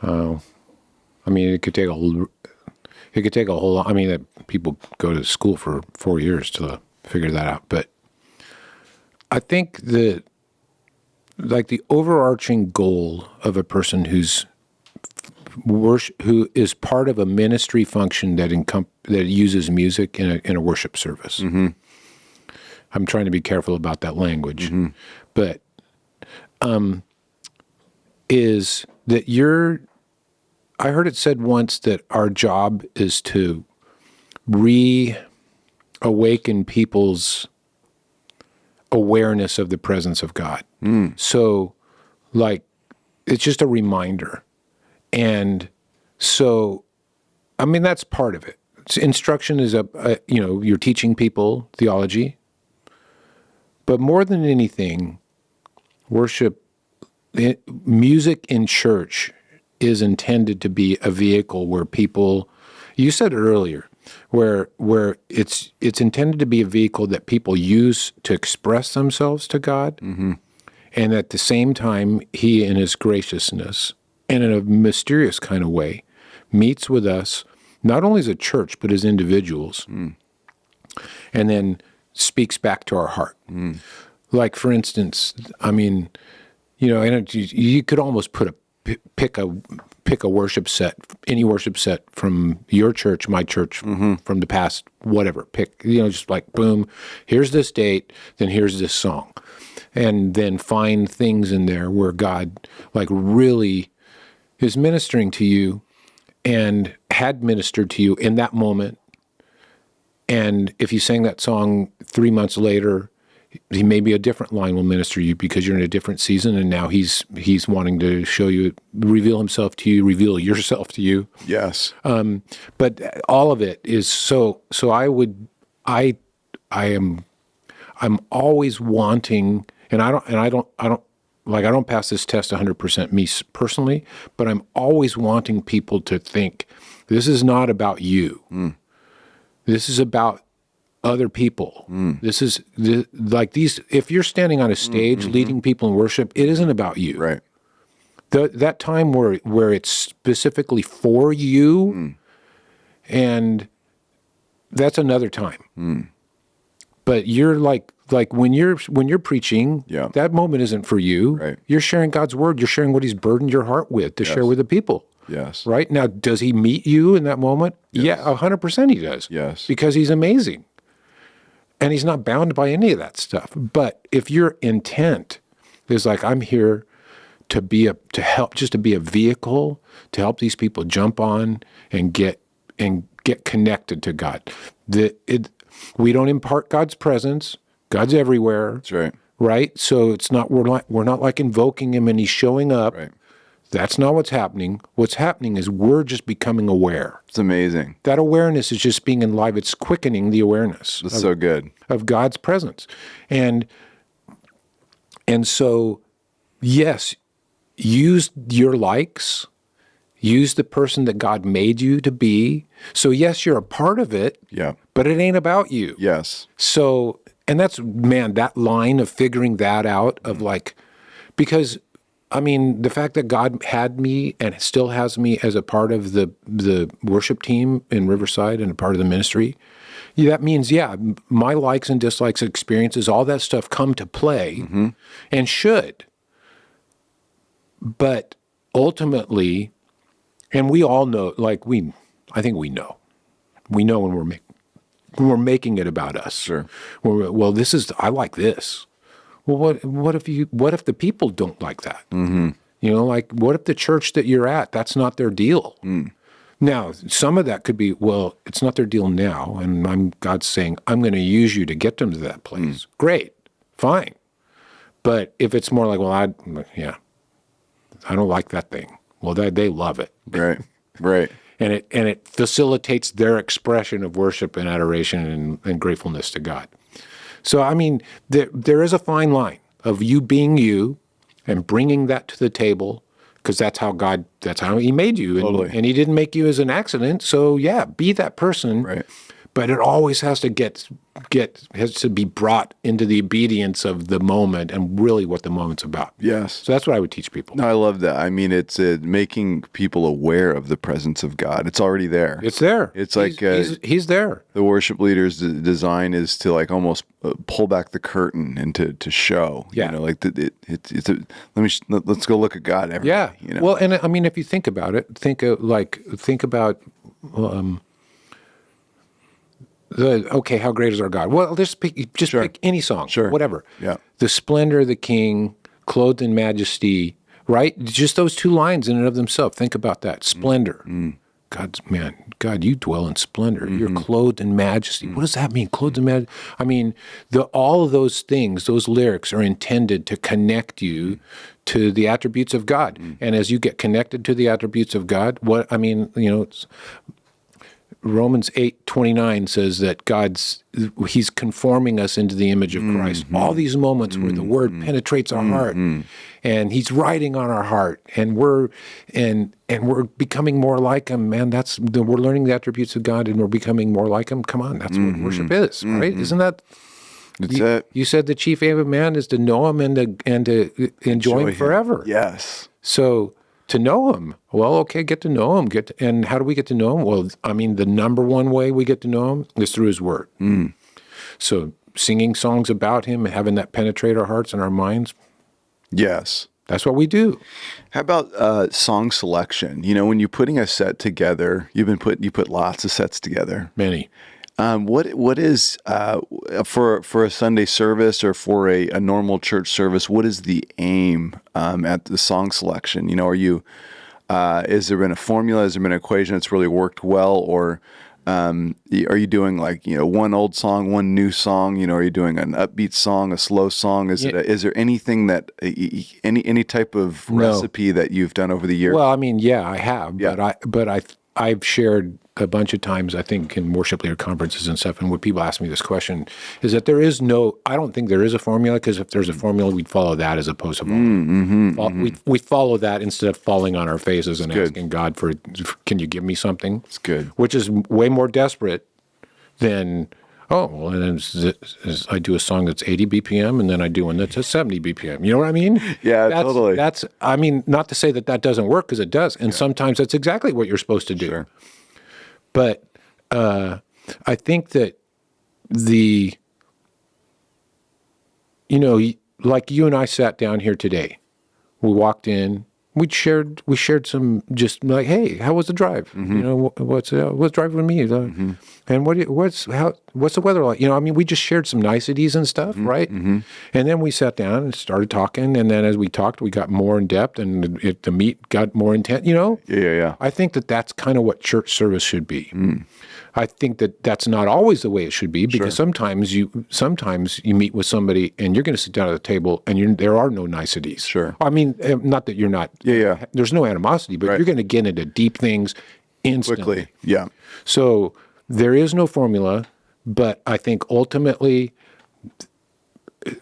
It could take a whole lot. I mean, people go to school for 4 years to figure that out. But I think that, like, the overarching goal of a person who is part of a ministry function that uses music in a worship service. Mm-hmm. I'm trying to be careful about that language, but is that I heard it said once that our job is to reawaken people's awareness of the presence of God. So, like, it's just a reminder. And so, that's part of it. Instruction is you're teaching people theology. But more than anything, music in church is intended to be a vehicle where people, you said it earlier, where it's intended to be a vehicle that people use to express themselves to God. Mm-hmm. And at the same time, he, in his graciousness and in a mysterious kind of way, meets with us, not only as a church, but as individuals, and then speaks back to our heart. Like, for instance, you could almost pick a worship set, any worship set from your church, my church, from the past, whatever. Just like, boom, here's this date, then here's this song. And then find things in there where God, like, really is ministering to you and had ministered to you in that moment. And if you sang that song 3 months later, maybe a different line will minister to you because you're in a different season, and now he's wanting to show you, reveal himself to you, reveal yourself to you. Yes. But all of it is so. I'm always wanting, And I don't pass this test 100% me personally, but I'm always wanting people to think this is not about you. This is about other people. This is like these. If you're standing on a stage leading people in worship, it isn't about you. Right. That time where it's specifically for you, and that's another time. But you're like when you're preaching, that moment isn't for you. Right. You're sharing God's word. You're sharing what He's burdened your heart with to share with the people. Yes. Right? Now, does He meet you in that moment? Yes. Yeah, 100% He does. Yes. Because He's amazing. And He's not bound by any of that stuff. But if your intent is like, I'm here to be a vehicle to help these people jump on and get connected to God. We don't impart God's presence. God's everywhere. That's right. Right? So it's not we're not like invoking Him and He's showing up. Right. That's not what's happening. What's happening is we're just becoming aware. It's amazing. That awareness is just being alive. It's quickening the awareness. That's so good. Of God's presence. And so, yes, use your likes. Use the person that God made you to be. So, yes, you're a part of it. Yeah. But it ain't about you. Yes. So, and that's, man, that line of figuring that out of like, because I mean, the fact that God had me and still has me as a part of the worship team in Riverside and a part of the ministry, that means, my likes and dislikes, experiences, all that stuff come to play and should. But ultimately, and we all know, I think we know when we're making it about us. Sure. I like this. Well, what if the people don't like that? You know, like what if the church that you're at, that's not their deal? Now, some of that could be, well, it's not their deal now, and God's saying, I'm going to use you to get them to that place. Great, fine. But if it's more like, well, I don't like that thing. Well, they love it. Right. And it facilitates their expression of worship and adoration and gratefulness to God. So, I mean, there is a fine line of you being you and bringing that to the table, because that's how He made you. Totally. And He didn't make you as an accident. So, be that person. Right. But it always has to has to be brought into the obedience of the moment and really what the moment's about. Yes. So that's what I would teach people. No, I love that. I mean, it's making people aware of the presence of God. It's already there. It's there. It's like he's there. The worship leader's design is to like almost pull back the curtain and to show. Yeah. You know, like let's go look at God. Yeah. You know? Well, and I mean, if you think about it, think about. How great is our God? Well, just pick any song, whatever. Yeah. The splendor of the King, clothed in majesty, right? Just those two lines in and of themselves. Think about that. Splendor. God, you dwell in splendor. You're clothed in majesty. What does that mean? Clothed in majesty? I mean, all of those things, those lyrics are intended to connect you to the attributes of God. And as you get connected to the attributes of God, Romans 8:29 says that He's conforming us into the image of Christ. All these moments where the Word penetrates our heart, and He's writing on our heart, and we're becoming more like Him. Man, we're learning the attributes of God, and we're becoming more like Him. Come on, that's what worship is, right? Isn't that? That's it. You said the chief aim of man is to know Him and to enjoy Him forever. Yes. So. To know Him. Well, okay, get to know Him. And how do we get to know Him? Well, I mean, the number one way we get to know Him is through His Word. So singing songs about Him and having that penetrate our hearts and our minds. Yes. That's what we do. How about song selection? You know, when you're putting a set together, you put lots of sets together. Many. What is for a Sunday service or for a normal church service? What is the aim at the song selection? You know, is there been a formula? Has there been an equation that's really worked well, or are you doing one old song, one new song? You know, are you doing an upbeat song, a slow song? Is there anything that any type of recipe that you've done over the years? Well, I mean, I have, Yeah. but I've shared a bunch of times, I think, in worship leader conferences and stuff, and when people ask me this question, is that I don't think there is a formula, because if there's a formula, we'd follow that as opposed to we follow that instead of falling on our faces and asking God for, can you give me something? It's good. Which is way more desperate than, and then I do a song that's 80 BPM, and then I do one that's at 70 BPM. You know what I mean? Yeah, totally. I mean, not to say that doesn't work, because it does, and sometimes that's exactly what you're supposed to do. Sure. But I think that like you and I sat down here today, we walked in, we shared some, just like, hey, how was the drive? What's driving with me? And what's the weather like? I mean, we just shared some niceties and stuff, right? And then we sat down and started talking, and then as we talked, we got more in depth, and the meat got more intense. Yeah. I think that that's kind of what church service should be. I think that that's not always the way it should be, because sometimes you meet with somebody and you're going to sit down at the table and there are no niceties. Sure. I mean, not that you're not. Yeah. There's no animosity, but you're going to get into deep things instantly. Quickly. Yeah. So there is no formula, but I think ultimately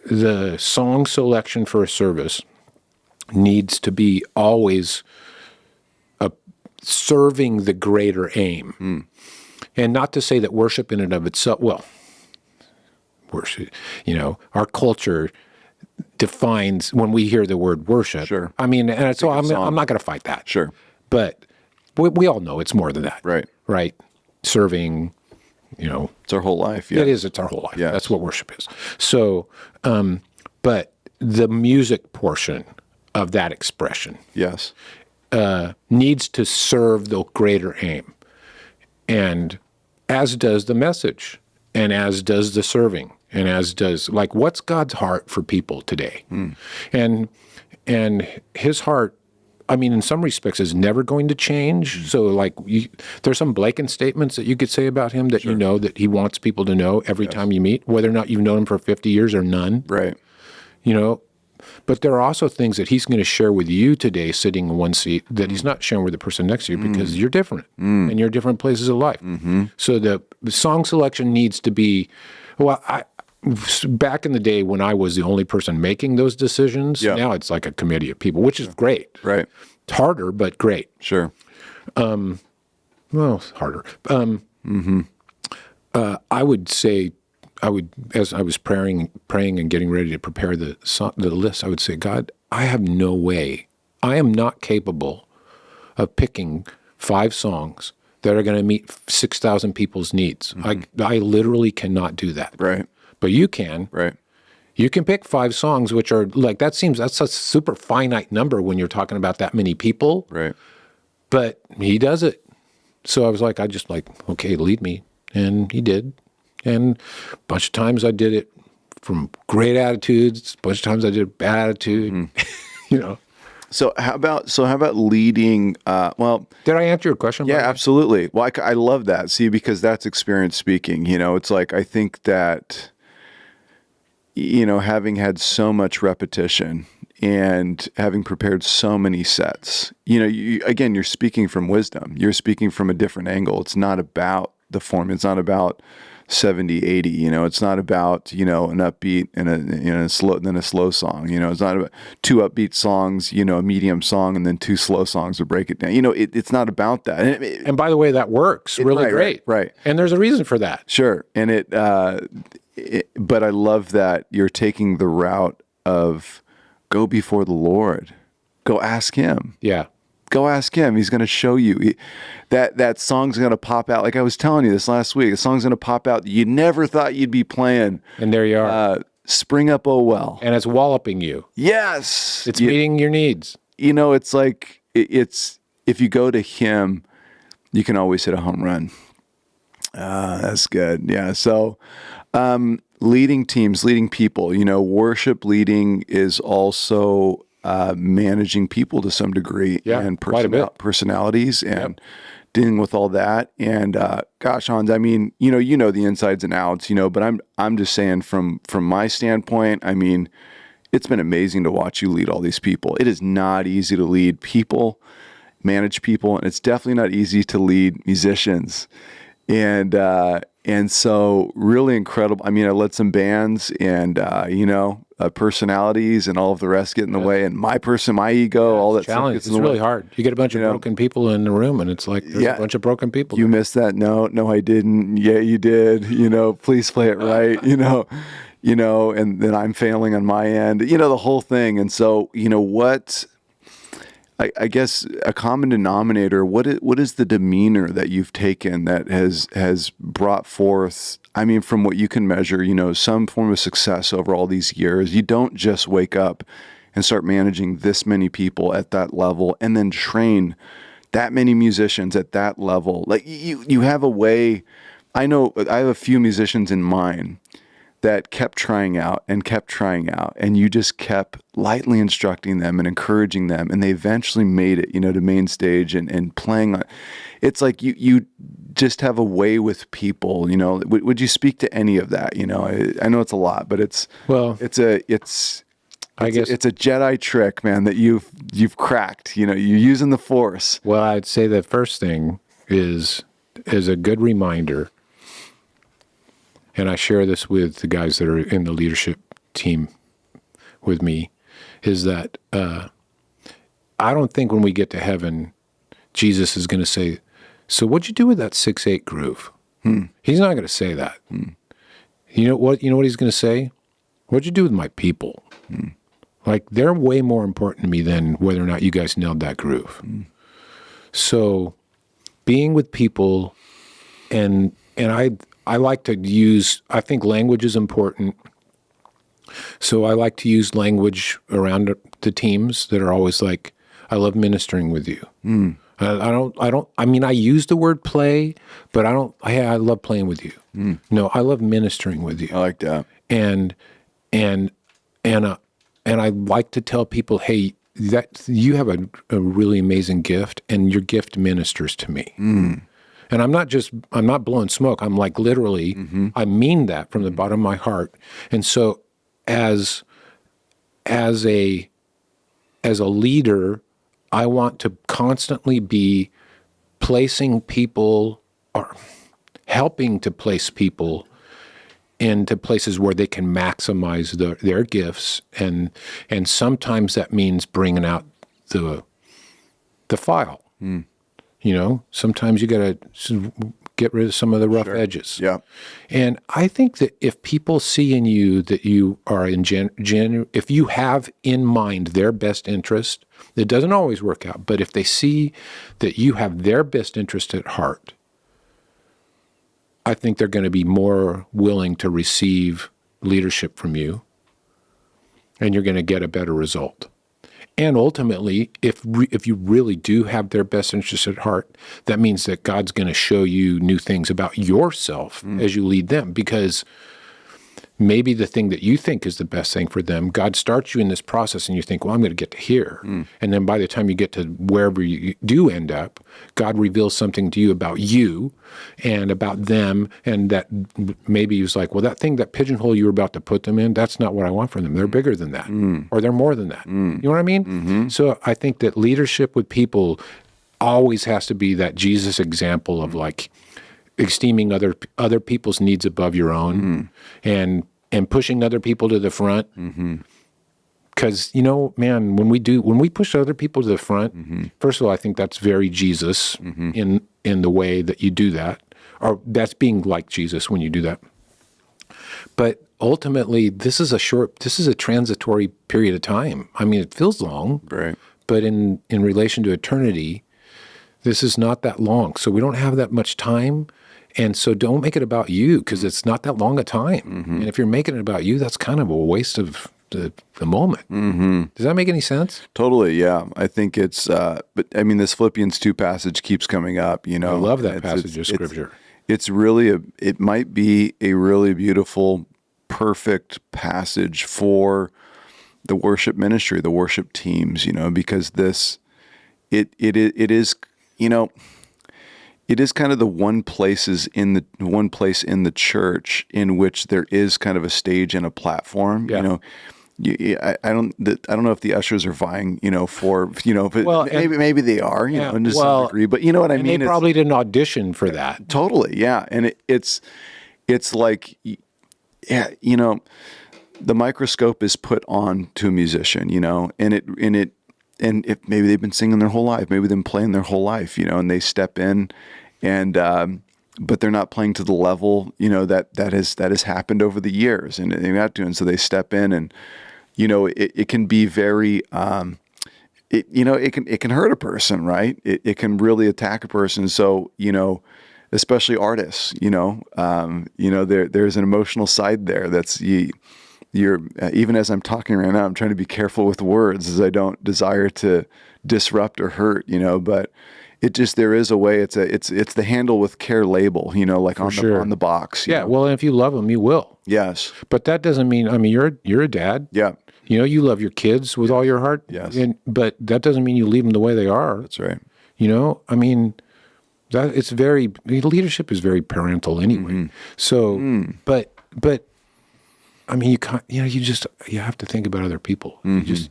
the song selection for a service needs to be always serving the greater aim. And not to say that worship in and of itself, worship, our culture defines, when we hear the word worship. Sure. I mean, and so I'm not going to fight that. Sure. But we all know it's more than that. Right. Right. Serving, It's our whole life. Yeah. It is. It's our whole life. Yes. That's what worship is. So, but the music portion of that expression. Yes. Needs to serve the greater aim. And as does the message, and as does the serving, and as does, like, what's God's heart for people today? And his heart, I mean, in some respects, is never going to change. So, like, there's some blatant statements that you could say about him that that he wants people to know every time you meet, whether or not you've known him for 50 years or none. Right. But there are also things that he's going to share with you today, sitting in one seat, that he's not sharing with the person next to you, because you're different and you're different places of life. So the song selection needs to be, back in the day when I was the only person making those decisions, now it's like a committee of people, which is great. Right. It's harder, but great. Sure. It's harder. I would say, as I was praying and getting ready to prepare the list, I would say, God, I have no way. I am not capable of picking 5 songs that are going to meet 6,000 people's needs. I literally cannot do that. Right. But you can. Right. You can pick 5 songs, which are like, that's a super finite number when you're talking about that many people. Right. But he does it. So I was like, okay, lead me. And he did. And a bunch of times I did it from great attitudes. A bunch of times I did bad attitude. So how about leading? Did I answer your question? Yeah, absolutely. Well, I love that. See, because that's experience speaking. It's like, I think that having had so much repetition and having prepared so many sets, you're speaking from wisdom. You're speaking from a different angle. It's not about the form. It's not about 70, 80, it's not about, an upbeat and a slow song, it's not about 2 upbeat songs, a medium song, and then 2 slow songs to break it down. It's not about that. And by the way, that works really great. Right. And there's a reason for that. Sure. And but I love that you're taking the route of go before the Lord, go ask him. Yeah. Go ask him. He's going to show you. That song's going to pop out. Like I was telling you this last week, the song's going to pop out that you never thought you'd be playing. And there you are. Spring Up, Oh Well. And it's walloping you. Yes. It's meeting your needs. It's like, it's if you go to him, you can always hit a home run. That's good. Yeah. So leading teams, leading people, worship leading is also managing people to some degree, and personalities and dealing with all that. And gosh, Hans, I mean, the insides and outs, but I'm just saying from my standpoint, I mean, it's been amazing to watch you lead all these people. It is not easy to lead people. manage people, and it's definitely not easy to lead musicians. And so really incredible. I mean, I led some bands, and personalities and all of the rest get in the way, and my ego, all that stuff gets in the way. It's really hard. You get a bunch of broken people in the room, and it's like there's a bunch of broken people. You missed that note. No, I didn't. Yeah, you did. Please play it right. And then I'm failing on my end. The whole thing. And so, what? I guess a common denominator. What is the demeanor that you've taken that has brought forth? I mean, from what you can measure, some form of success over all these years. You don't just wake up and start managing this many people at that level, and then train that many musicians at that level. Like you have a way. I know I have a few musicians in mind that kept trying out, and you just kept lightly instructing them and encouraging them, and they eventually made it, to main stage and playing. It's like you just have a way with people, Would you speak to any of that? I know it's a lot, but it's a Jedi trick, man, that you've cracked. You're using the Force. Well, I'd say the first thing is a good reminder. And I share this with the guys that are in the leadership team with me, is that I don't think when we get to heaven, Jesus is going to say, so what'd you do with that 6/8 groove? He's not going to say that. You know what he's going to say? What'd you do with my people? Like, they're way more important to me than whether or not you guys nailed that groove. So being with people, and I like to use, I think language is important. So I like to use language around the teams that are always like, I love ministering with you. I use the word play, but I love playing with you. No, I love ministering with you. I like that. And I like to tell people, hey, that you have a really amazing gift, and your gift ministers to me. And I'm not blowing smoke. I'm like, literally, I mean that from the bottom of my heart. And so as a leader, I want to constantly be placing people, or helping to place people into places where they can maximize their gifts. And sometimes that means bringing out the file. Sometimes you got to get rid of some of the rough edges. Yeah. And I think that if people see in you that you are if you have in mind their best interest, it doesn't always work out, but if they see that you have their best interest at heart, I think they're going to be more willing to receive leadership from you, and you're going to get a better result. And ultimately, if you really do have their best interest at heart, that means that God's going to show you new things about yourself as you lead them, because maybe the thing that you think is the best thing for them, God starts you in this process and you think, well, I'm going to get to here. And then by the time you get to wherever you do end up, God reveals something to you about you and about them, and that maybe he was like, well, that pigeonhole you were about to put them in, that's not what I want from them. They're bigger than that, or they're more than that. You know what I mean? So I think that leadership with people always has to be that Jesus example of like esteeming other people's needs above your own, and pushing other people to the front. Because, man, when we push other people to the front, first of all, I think that's very Jesus in the way that you do that, or that's being like Jesus when you do that. But ultimately, this is a transitory period of time. I mean, it feels long, right? But in relation to eternity, this is not that long. So we don't have that much time. And so don't make it about you, because it's not that long a time. And if you're making it about you, that's kind of a waste of the moment. Does that make any sense? Totally, yeah. I think it's, but I mean, this Philippians 2 passage keeps coming up, I love that passage of Scripture. It's really, it might be a really beautiful, perfect passage for the worship ministry, the worship teams, because it is, it is kind of the one place in the church in which there is kind of a stage and a platform. I don't know if the ushers are vying, for, but Well, maybe they are, to some degree, but you know what I mean? They probably didn't audition for that. Totally. Yeah. And it's like, yeah, the microscope is put on to a musician, and if maybe they've been singing their whole life, maybe they've been playing their whole life, and they step in and, but they're not playing to the level, that has happened over the years, and they have to, and so they step in, and it can be very, it can hurt a person, right? It can really attack a person. So especially artists, there's an emotional side there that's you're even as I'm talking right now, I'm trying to be careful with words as I don't desire to disrupt or hurt, but. It just, there is a way, it's the handle with care label, like on the box. Yeah. Well, and if you love them, you will. Yes. But that doesn't mean, you're a dad. Yeah. You love your kids with all your heart. Yes. But that doesn't mean you leave them the way they are. That's right. Leadership is very parental anyway. Mm-hmm. So, but you can't, you have to think about other people. Mm-hmm. You just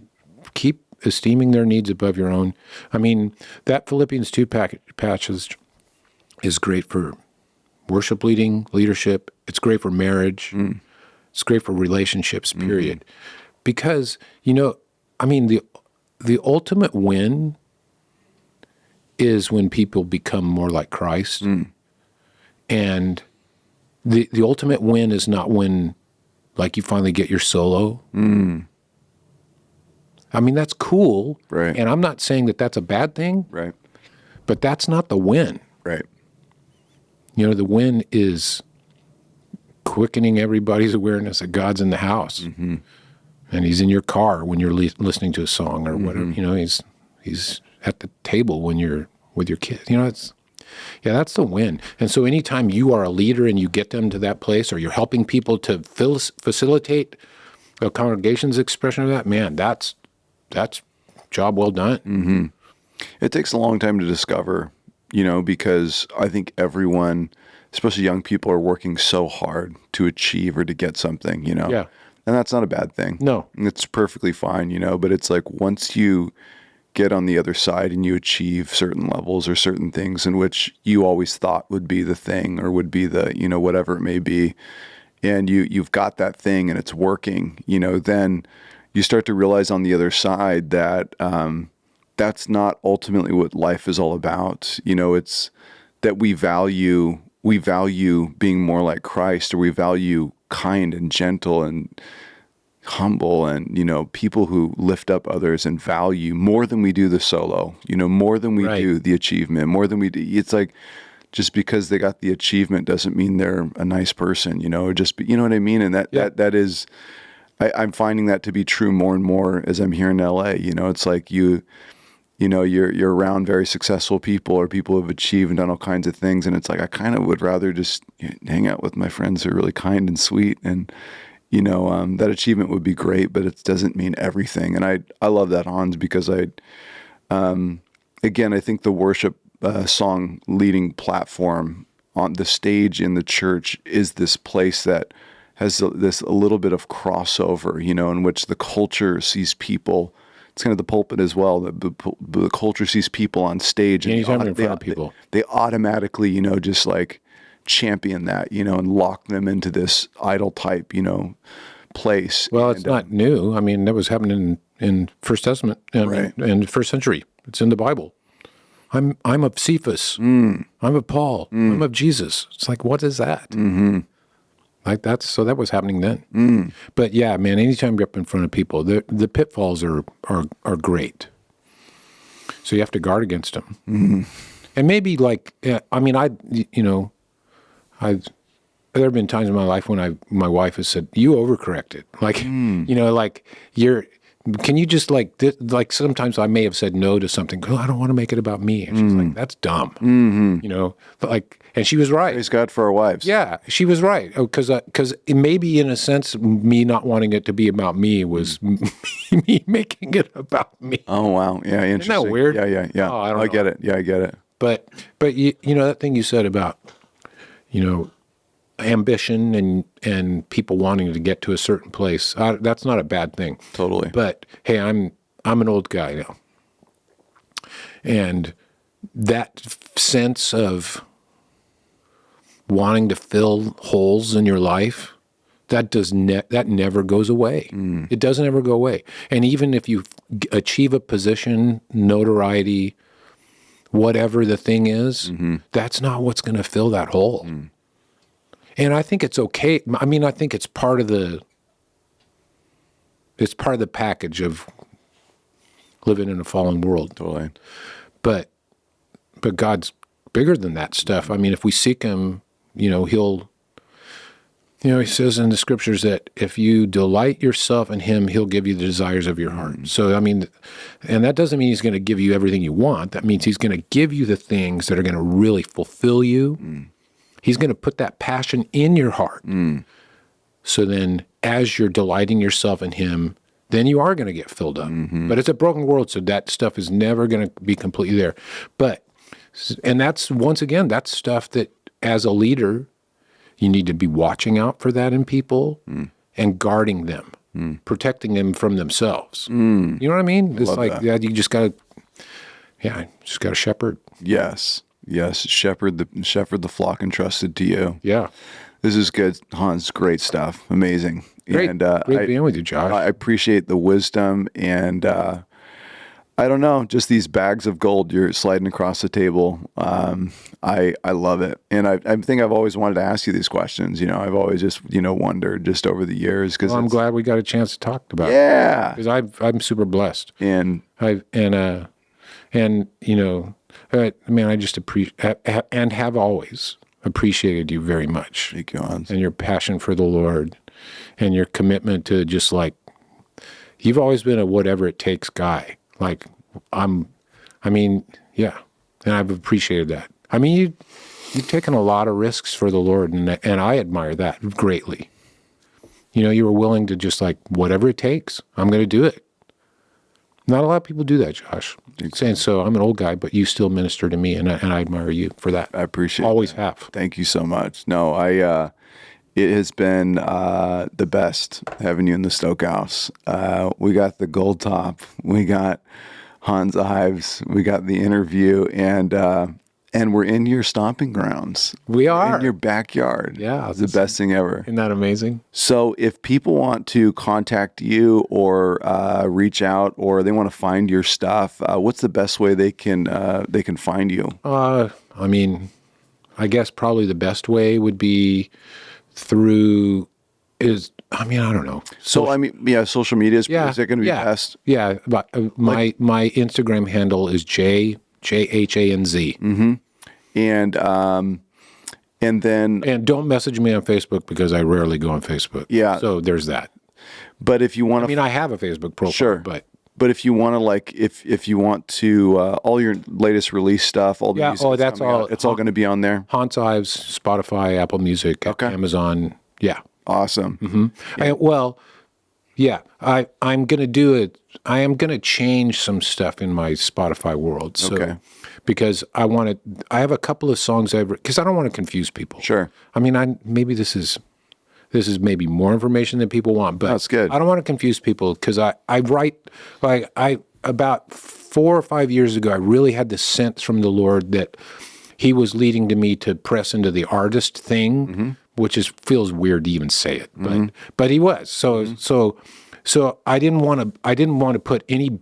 keep esteeming their needs above your own. That Philippians 2 passage is great for worship leadership. It's great for marriage. It's great for relationships, period. Mm-hmm. Because, the ultimate win is when people become more like Christ. And the ultimate win is not when, like, you finally get your solo. That's cool, right? And I'm not saying that that's a bad thing, right? But that's not the win, right? The win is quickening everybody's awareness that God's in the house, and He's in your car when you're listening to a song or whatever. He's at the table when you're with your kids. That's the win. And so, anytime you are a leader and you get them to that place, or you're helping people to facilitate a congregation's expression of that, man, that's job well done. Mm-hmm. It takes a long time to discover, because I think everyone, especially young people, are working so hard to achieve or to get something, Yeah. And that's not a bad thing. No. It's perfectly fine, but it's like once you get on the other side and you achieve certain levels or certain things in which you always thought would be the thing or would be the, whatever it may be, and you've got that thing and it's working, then you start to realize on the other side that that's not ultimately what life is all about. It's that we value being more like Christ, or we value kind and gentle and humble and, people who lift up others and value more than we do the solo, more than we do the achievement, more than we do. It's like, just because they got the achievement doesn't mean they're a nice person, or just, you know what I mean? And that is, I'm finding that to be true more and more as I'm here in LA. It's like you're around very successful people or people who have achieved and done all kinds of things. And it's like, I kind of would rather just hang out with my friends who are really kind and sweet. And, that achievement would be great, but it doesn't mean everything. And I love that, Hans, because again, I think the worship song leading platform on the stage in the church is this place that has a little bit of crossover, in which the culture sees people. It's kind of the pulpit as well. The culture sees people on stage. Anytime in front of people. They automatically, just like champion that, and lock them into this idol type, place. Well, it's not new. That was happening in First Testament and First Century. It's in the Bible. I'm of Cephas. I'm of Paul. I'm of Jesus. It's like, what is that? Mm-hmm. Like so that was happening then. But yeah, man, anytime you're up in front of people, the pitfalls are great. So you have to guard against them. Mm-hmm. And maybe there have been times in my life when my wife has said, "You overcorrected." Can you just sometimes I may have said no to something. I don't want to make it about me. And she's like, that's dumb. Mm-hmm. And she was right. Praise God for our wives. Yeah, she was right. Because maybe in a sense, me not wanting it to be about me was me making it about me. Oh, wow. Yeah, interesting. Isn't that weird? Yeah. Oh, I don't know. I get it. Yeah, I get it. But that thing you said about, ambition and people wanting to get to a certain place. That's not a bad thing. Totally. But hey, I'm an old guy now, and that sense of wanting to fill holes in your life, that never goes away. It doesn't ever go away. And even if you achieve a position, notoriety, whatever the thing is, that's not what's going to fill that hole. And I think it's okay. I mean, I think it's part of the package of living in a fallen world. Totally. But God's bigger than that stuff. I mean, if we seek him, he'll, he says in the scriptures that if you delight yourself in him, he'll give you the desires of your heart. So, I mean, and that doesn't mean he's going to give you everything you want. That means he's going to give you the things that are going to really fulfill you. He's going to put that passion in your heart. So then as you're delighting yourself in him, then you are going to get filled up. But it's a broken world, so that stuff is never going to be completely there. And that's, once again, that's stuff that as a leader, you need to be watching out for that in people and guarding them, protecting them from themselves. You know what I mean? It's like, that. yeah, you just got to shepherd. Yes. Shepherd the flock entrusted to you. Yeah. This is good, Hans. Great stuff. Amazing. Great, And great being with you, Josh. I appreciate the wisdom, and I don't know, just these bags of gold you're sliding across the table. I love it, and I think I've always wanted to ask you these questions. I've always just wondered just over the years, because I'm glad we got a chance to talk about it. Yeah, Because I'm super blessed, and I just appreciate and have always appreciated you very much. thank you, Hans. And your passion for the Lord and your commitment to just you've always been a whatever it takes guy. And I've appreciated that. I mean, you've taken a lot of risks for the Lord, and I admire that greatly. You were willing to just whatever it takes, I'm going to do it. Not a lot of people do that, Josh. Saying so, I'm an old guy, but you still minister to me, and I admire you for that. I appreciate Always that. have. Thank you so much. No, it has been the best having you in the Stoke house. We got the gold top. We got Hanz Ives. We got the interview, and we're in your stomping grounds. We are. In your backyard. Yeah. It's the best thing ever. Isn't that amazing? So if people want to contact you or reach out, or they want to find your stuff, what's the best way they can find you? I guess probably the best way would be I don't know. So social media is it going to be best? Yeah, but my Instagram handle is JHANZ. And then don't message me on Facebook, because I rarely go on Facebook. Yeah. So there's that. But if you want to, I have a Facebook profile. Sure. But if you want to, if you want to, all your latest release stuff, all the music that's all. It's all going to be on there. Hanz Ives, Spotify, Apple Music, Amazon. Yeah. Awesome. I'm going to do it. I am going to change some stuff in my Spotify world. So, because I have a couple of songs because I don't want to confuse people. Sure. Maybe this is maybe more information than people want, but that's good. I don't want to confuse people, because I write, about 4 or 5 years ago, I really had this sense from the Lord that he was leading to me to press into the artist thing, which feels weird to even say it, but he was. So I didn't want to put any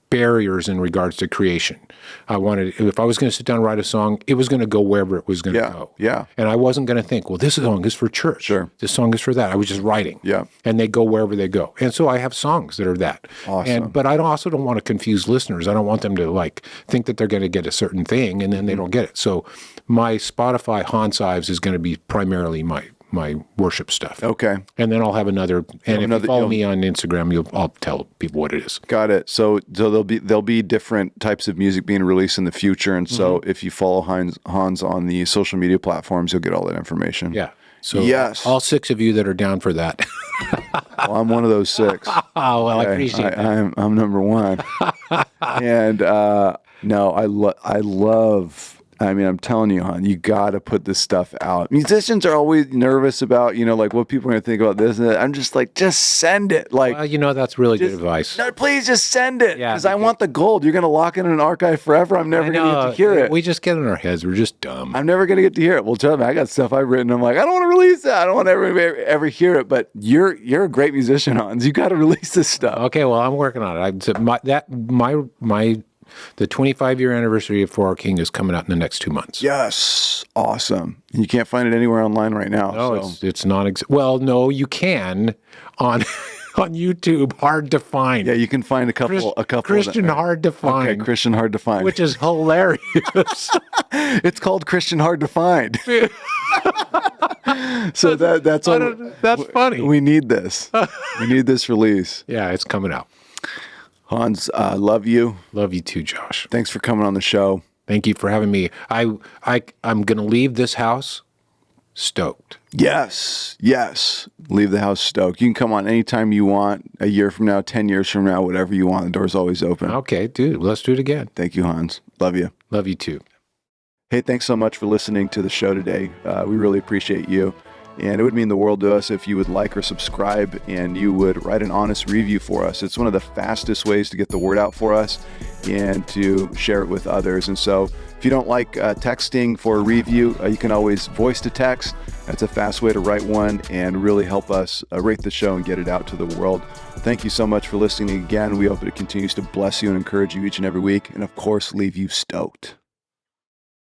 barriers in regards to creation. I wanted, if I was going to sit down and write a song, it was going to go wherever it was going to go. Yeah. And I wasn't going to think, well, this song is for church. Sure. This song is for that. I was just writing. Yeah. And they go wherever they go. And so I have songs that are that. Awesome. But I also don't want to confuse listeners. I don't want them to think that they're going to get a certain thing and then they don't get it. So my Spotify Hanz Ives is going to be primarily my worship stuff. Okay. And then I'll have another. And if you follow me on Instagram, I'll tell people what it is. Got it. So there'll be different types of music being released in the future, and so if you follow Hanz on the social media platforms, you'll get all that information. Yeah. So yes, all 6 of you that are down for that. Well, I'm one of those 6. Oh, well, I appreciate that. I'm number 1. And no, I love I mean, I'm telling you, hon, you got to put this stuff out. Musicians are always nervous about, like what people are going to think about this. And that. I'm just like, just send it. Like, Well, that's really good advice. No, please just send it. Yeah, because I want the gold. You're going to lock it in an archive forever. I'm never going to get to hear it. We just get in our heads. We're just dumb. I'm never going to get to hear it. Well, tell me, I got stuff I've written. I'm like, I don't want to release that. I don't want to ever hear it. But you're a great musician, Hans. You got to release this stuff. Okay, well, I'm working on it. The 25-year anniversary of For Our King is coming out in the next 2 months. Yes, awesome. You can't find it anywhere online right now. No, so. it's not. Well, no, you can on on YouTube. Hard to find. Yeah, you can find a couple. Christian Hard to Find. Okay, Christian Hard to Find, which is hilarious. It's called Christian Hard to Find. So that's funny. We need this. We need this release. Yeah, it's coming out. Hans, love you. Love you too, Josh. Thanks for coming on the show. Thank you for having me. I'm going to leave this house stoked. Yes. Leave the house stoked. You can come on anytime you want, a year from now, 10 years from now, whatever you want. The door's always open. Okay, dude, let's do it again. Thank you, Hans. Love you. Love you too. Hey, thanks so much for listening to the show today. We really appreciate you. And it would mean the world to us if you would like or subscribe and you would write an honest review for us. It's one of the fastest ways to get the word out for us and to share it with others. And so if you don't like texting for a review, you can always voice to text. That's a fast way to write one and really help us rate the show and get it out to the world. Thank you so much for listening again. We hope it continues to bless you and encourage you each and every week. And of course, leave you stoked.